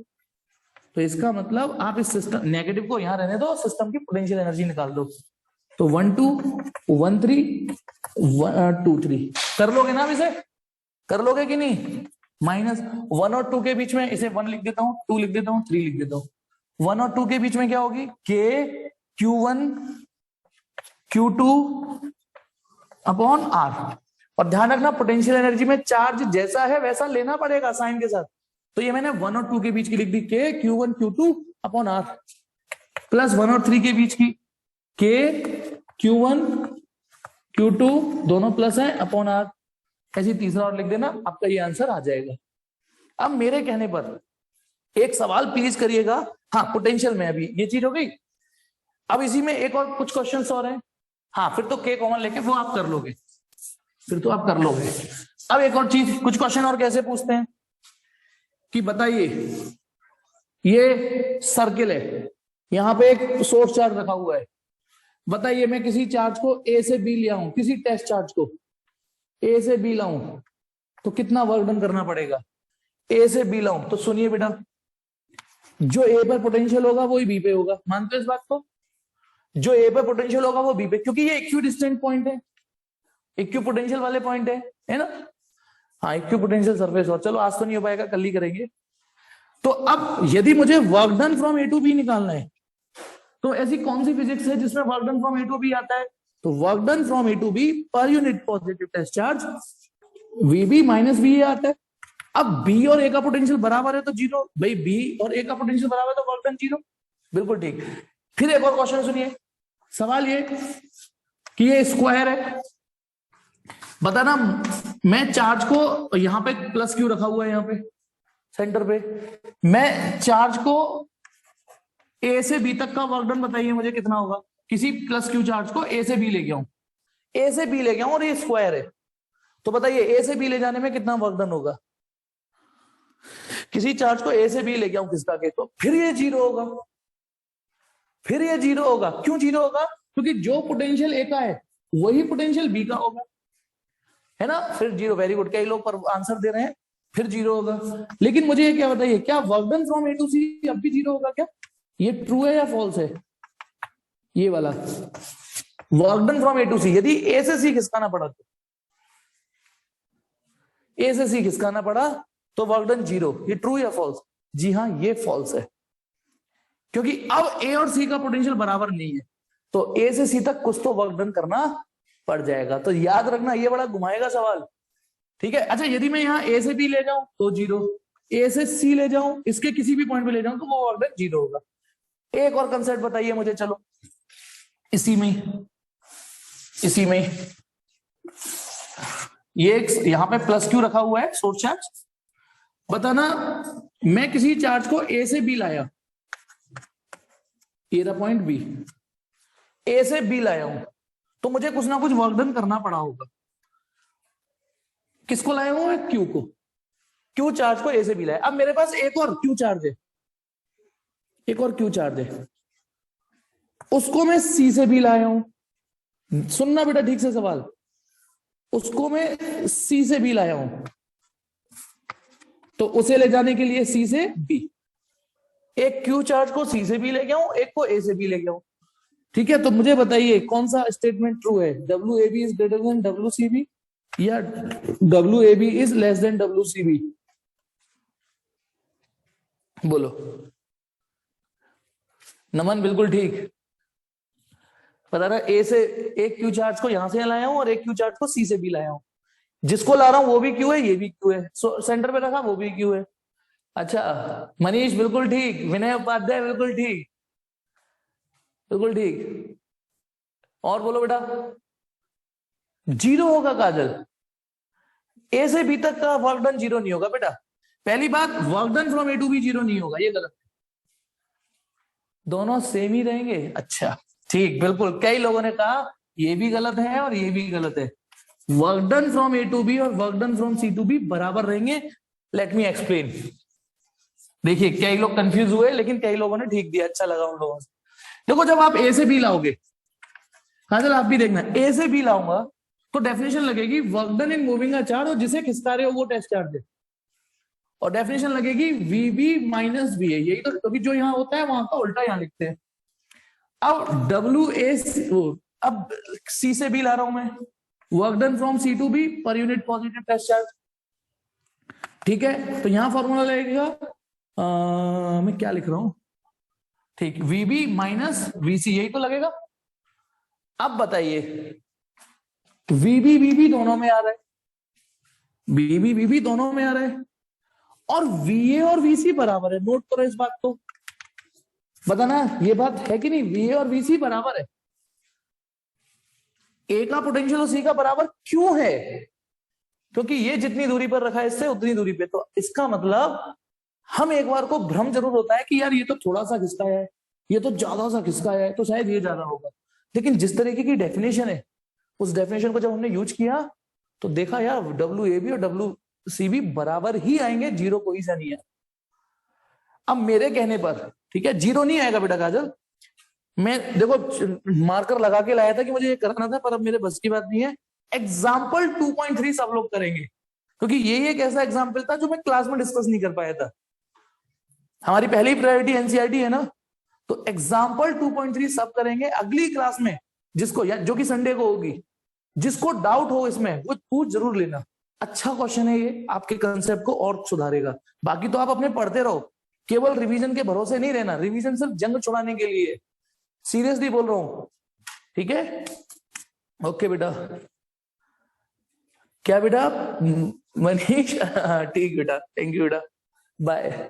तो इसका मतलब आप इस सिस्टम नेगेटिव को यहां रहने दो, सिस्टम की पोटेंशियल एनर्जी निकाल दो। तो 1 2 1 3 2 3 कर लोगे ना? आप इसे कर लोगे कि नहीं? माइनस 1 और 2 के बीच में इसे 1 लिख देता हूं, 2 लिख देता हूं, 3 लिख देता हूं। 1 और 2 के बीच में क्या होगी? के Q1 Q2 अपॉन आर। और ध्यान रखना पोटेंशियल एनर्जी में चार्ज जैसा है वैसा लेना पड़ेगा साइन के साथ। तो ये मैंने 1 और 2 के बीच की लिख दी, के Q1 Q2 upon are, plus 1 और 3 के बीच की के Q1 Q2 दोनों प्लस है अपॉन आर। ऐसी तीसरा और लिख देना, आपका ये आंसर आ जाएगा। अब मेरे कहने पर एक सवाल प्लीज करिएगा। हाँ पोटेंशियल में अभी ये चीज हो गई। अब इसी में एक और कुछ क्वेश्चंस और हैं। हाँ फिर तो के कॉमन लेके वो आप कर लोगे, फिर तो आप कर लोगे। अब एक और चीज, कुछ क्वेश्चन और कैसे पूछते हैं कि बताइए ये सर्किल है, यहां पे एक सोर्स चार्ज रखा हुआ है। बताइए मैं किसी चार्ज को ए से बी ले आऊं, किसी टेस्ट चार्ज को ए से बी लाऊं तो कितना वर्क डन करना पड़ेगा? ए से बी लाऊं तो सुनिए बेटा, जो ए पर पोटेंशियल होगा वही बी पे होगा। मानते हो इस बात को? जो ए पर पोटेंशियल होगा वो बी पे, क्योंकि ये इक्वी डिस्टेंट पॉइंट है, इक्वी पोटेंशियल वाले पॉइंट है ना। हाँ इक्वी पोटेंशियल सरफेस। और चलो आज तो नहीं हो पाएगा, कल ही करेंगे। तो अब यदि मुझे work done from A to B निकालना है तो ऐसी कौन सी फिजिक्स है जिसमें work done from A to B आता है? तो work done from A to B per unit positive test charge V B minus V आता है। अब बी और ए का पोटेंशियल बराबर है तो जीरो, भाई बी और ए का पोटेंशियल बराबर है तो वर्क डन जीरो। बिल्कुल ठीक। फिर एक और क्वेश्चन सुनिए। सवाल ये कि ये स्क्वायर है, बताना मैं चार्ज को, यहां पे प्लस क्यू रखा हुआ है, यहां पे सेंटर पे, मैं चार्ज को ए से बी तक का वर्क डन बताइए मुझे कितना होगा? किसी प्लस क्यू चार्ज को ए से बी ले गया हूं, ए से बी ले गया हूं और ये स्क्वायर है, तो बताइए ए से बी ले जाने में कितना वर्क डन होगा? किसी चार्ज को ए से बी ले गया हूं किसका के, तो फिर ये जीरो होगा। फिर ये जीरो होगा। क्यों जीरो होगा? क्योंकि जो पोटेंशियल ए का है वही पोटेंशियल बी का होगा, है ना। फिर जीरो। वेरी गुड, कई लोग पर आंसर दे रहे हैं, फिर जीरो होगा। लेकिन मुझे ये क्या बताइए, क्या work done from A to C अब भी जीरो होगा क्या? ये ट्रू है या फॉल्स है? ये वाला work done from A to C, यदि ए से सी खिसकाना पड़ा तो, ए से सी खिसकाना पड़ा तो वर्क डन जीरो। ये ट्रू या फॉल्स? जी हाँ, ये फॉल्स है, क्योंकि अब ए और सी का पोटेंशियल बराबर नहीं है, तो ए से सी तक कुछ तो वर्क डन करना पड़ जाएगा। तो याद रखना, ये बड़ा घुमाएगा सवाल, ठीक है। अच्छा, यदि मैं यहाँ ए से बी ले जाऊं तो जीरो, ए से सी ले जाऊं, इसके किसी भी पॉइंट पे ले जाऊं तो वो वर्क डन जीरो होगा। एक और कंसेप्ट बताइए मुझे, चलो इसी में ये यहां पे प्लस क्यू रखा हुआ है, सोर्स चार्ज। बताना, मैं किसी चार्ज को ए से बी लाया, ये रहा पॉइंट बी, ए से बी लाया हूं, तो मुझे कुछ ना कुछ वर्क डन करना पड़ा होगा। किसको लाया हूं मैं? क्यू को। क्यू चार्ज को ए से बी लाया। अब मेरे पास एक और क्यू चार्ज है, एक और क्यू चार्ज है, उसको मैं सी से भी लाया हूं। सुनना बेटा ठीक से सवाल, उसको मैं सी से भी लाया हूं, तो उसे ले जाने के लिए सी से बी, एक क्यू चार्ज को सी से भी ले गया हूं, एक को ए से भी ले गया हूं, ठीक है। तो मुझे बताइए कौन सा स्टेटमेंट ट्रू है? W A B is greater than W C B या W A B is less than W C B? बोलो। नमन बिल्कुल ठीक बता रहा, ए से एक क्यू चार्ज को यहां से लाया हूं और एक क्यू चार्ज को सी से भी लाया हूं। जिसको ला रहा हूं वो भी क्यू है, ये भी क्यू है, सेंटर पे रखा वो भी क्यू है। अच्छा, मनीष बिल्कुल ठीक, विनय उपाध्याय बिल्कुल ठीक, बिल्कुल ठीक। और बोलो बेटा। जीरो होगा काजल, ए से बी तक का वर्क डन जीरो नहीं होगा बेटा। पहली बात, work done from A to B zero नहीं होगा, ये गलत है, दोनों सेम ही रहेंगे। अच्छा ठीक, बिल्कुल, कई लोगों ने कहा ये भी गलत है और ये भी गलत है। Work done from A to B और work done from C to B बराबर रहेंगे। Let me explain. देखिए, कई लोग कंफ्यूज हुए, लेकिन कई लोगों ने ठीक दिया, अच्छा लगा उन लोगों से। देखो, जब आप ए से बी लाओगे, काजल आप भी देखना, ए से बी लाऊंगा तो डेफिनेशन लगेगी work done in moving a charge, और जिसे खिसका रहे हो वो टेस्ट चार्ज है, और डेफिनेशन लगेगी वीबी माइनस वी ए। यही तो कभी जो यहाँ होता है वहां का उल्टा यहाँ लिखते हैं। अब डब्ल्यू ए, अब सी से बी ला रहा हूं मैं, work done from C to B per unit positive test charge, ठीक है। तो यहां फॉर्मूला लगेगा, मैं क्या लिख रहा हूं, ठीक, वीबी माइनस वीसी, यही तो लगेगा। अब बताइए, वीबी वीबी दोनों में आ रहा है, वीबी वीबी दोनों में आ रहा है, और वीए और वीसी बराबर है। नोट करो इस बात को, बताना ये बात है कि नहीं, वीए और वीसी बराबर है। ए का पोटेंशियल और सी का बराबर क्यों है? क्योंकि ये जितनी दूरी पर रखा है इससे उतनी दूरी पे, तो इसका मतलब हम एक बार को भ्रम जरूर होता है कि यार ये तो थोड़ा सा खिसकाया है, ये तो ज्यादा सा खिसकाया है, तो शायद ये ज्यादा होगा। लेकिन जिस तरीके की डेफिनेशन है, उस डेफिनेशन को जब हमने यूज किया तो देखा यार डब्ल्यू ए बी और डब्ल्यू सी बी बराबर ही आएंगे, जीरो कोई सा नहीं है। अब मेरे कहने पर, ठीक है, जीरो नहीं आएगा बेटा काजल, मैं देखो मार्कर लगा के लाया था कि मुझे ये करना था, पर अब मेरे बस की बात नहीं है। एग्जाम्पल 2.3 सब लोग करेंगे, क्योंकि ये एक ऐसा एग्जाम्पल था जो मैं क्लास में डिस्कस नहीं कर पाया था। हमारी पहली प्रायोरिटी एनसीईआरटी है ना, तो एग्जाम्पल 2.3 सब करेंगे अगली क्लास में, जिसको या जो कि संडे को होगी। जिसको डाउट हो इसमें वो पूछ जरूर लेना। अच्छा क्वेश्चन है ये, आपके कंसेप्ट को और सुधारेगा। बाकी तो आप अपने पढ़ते रहो, केवल रिवीजन के भरोसे नहीं रहना। रिवीजन सिर्फ जंग छुड़ाने के लिए, सीरियसली बोल रहा हूं, ठीक है। ओके बेटा, क्या बेटा मनीष? ठीक बेटा, थैंक यू बेटा, बाय।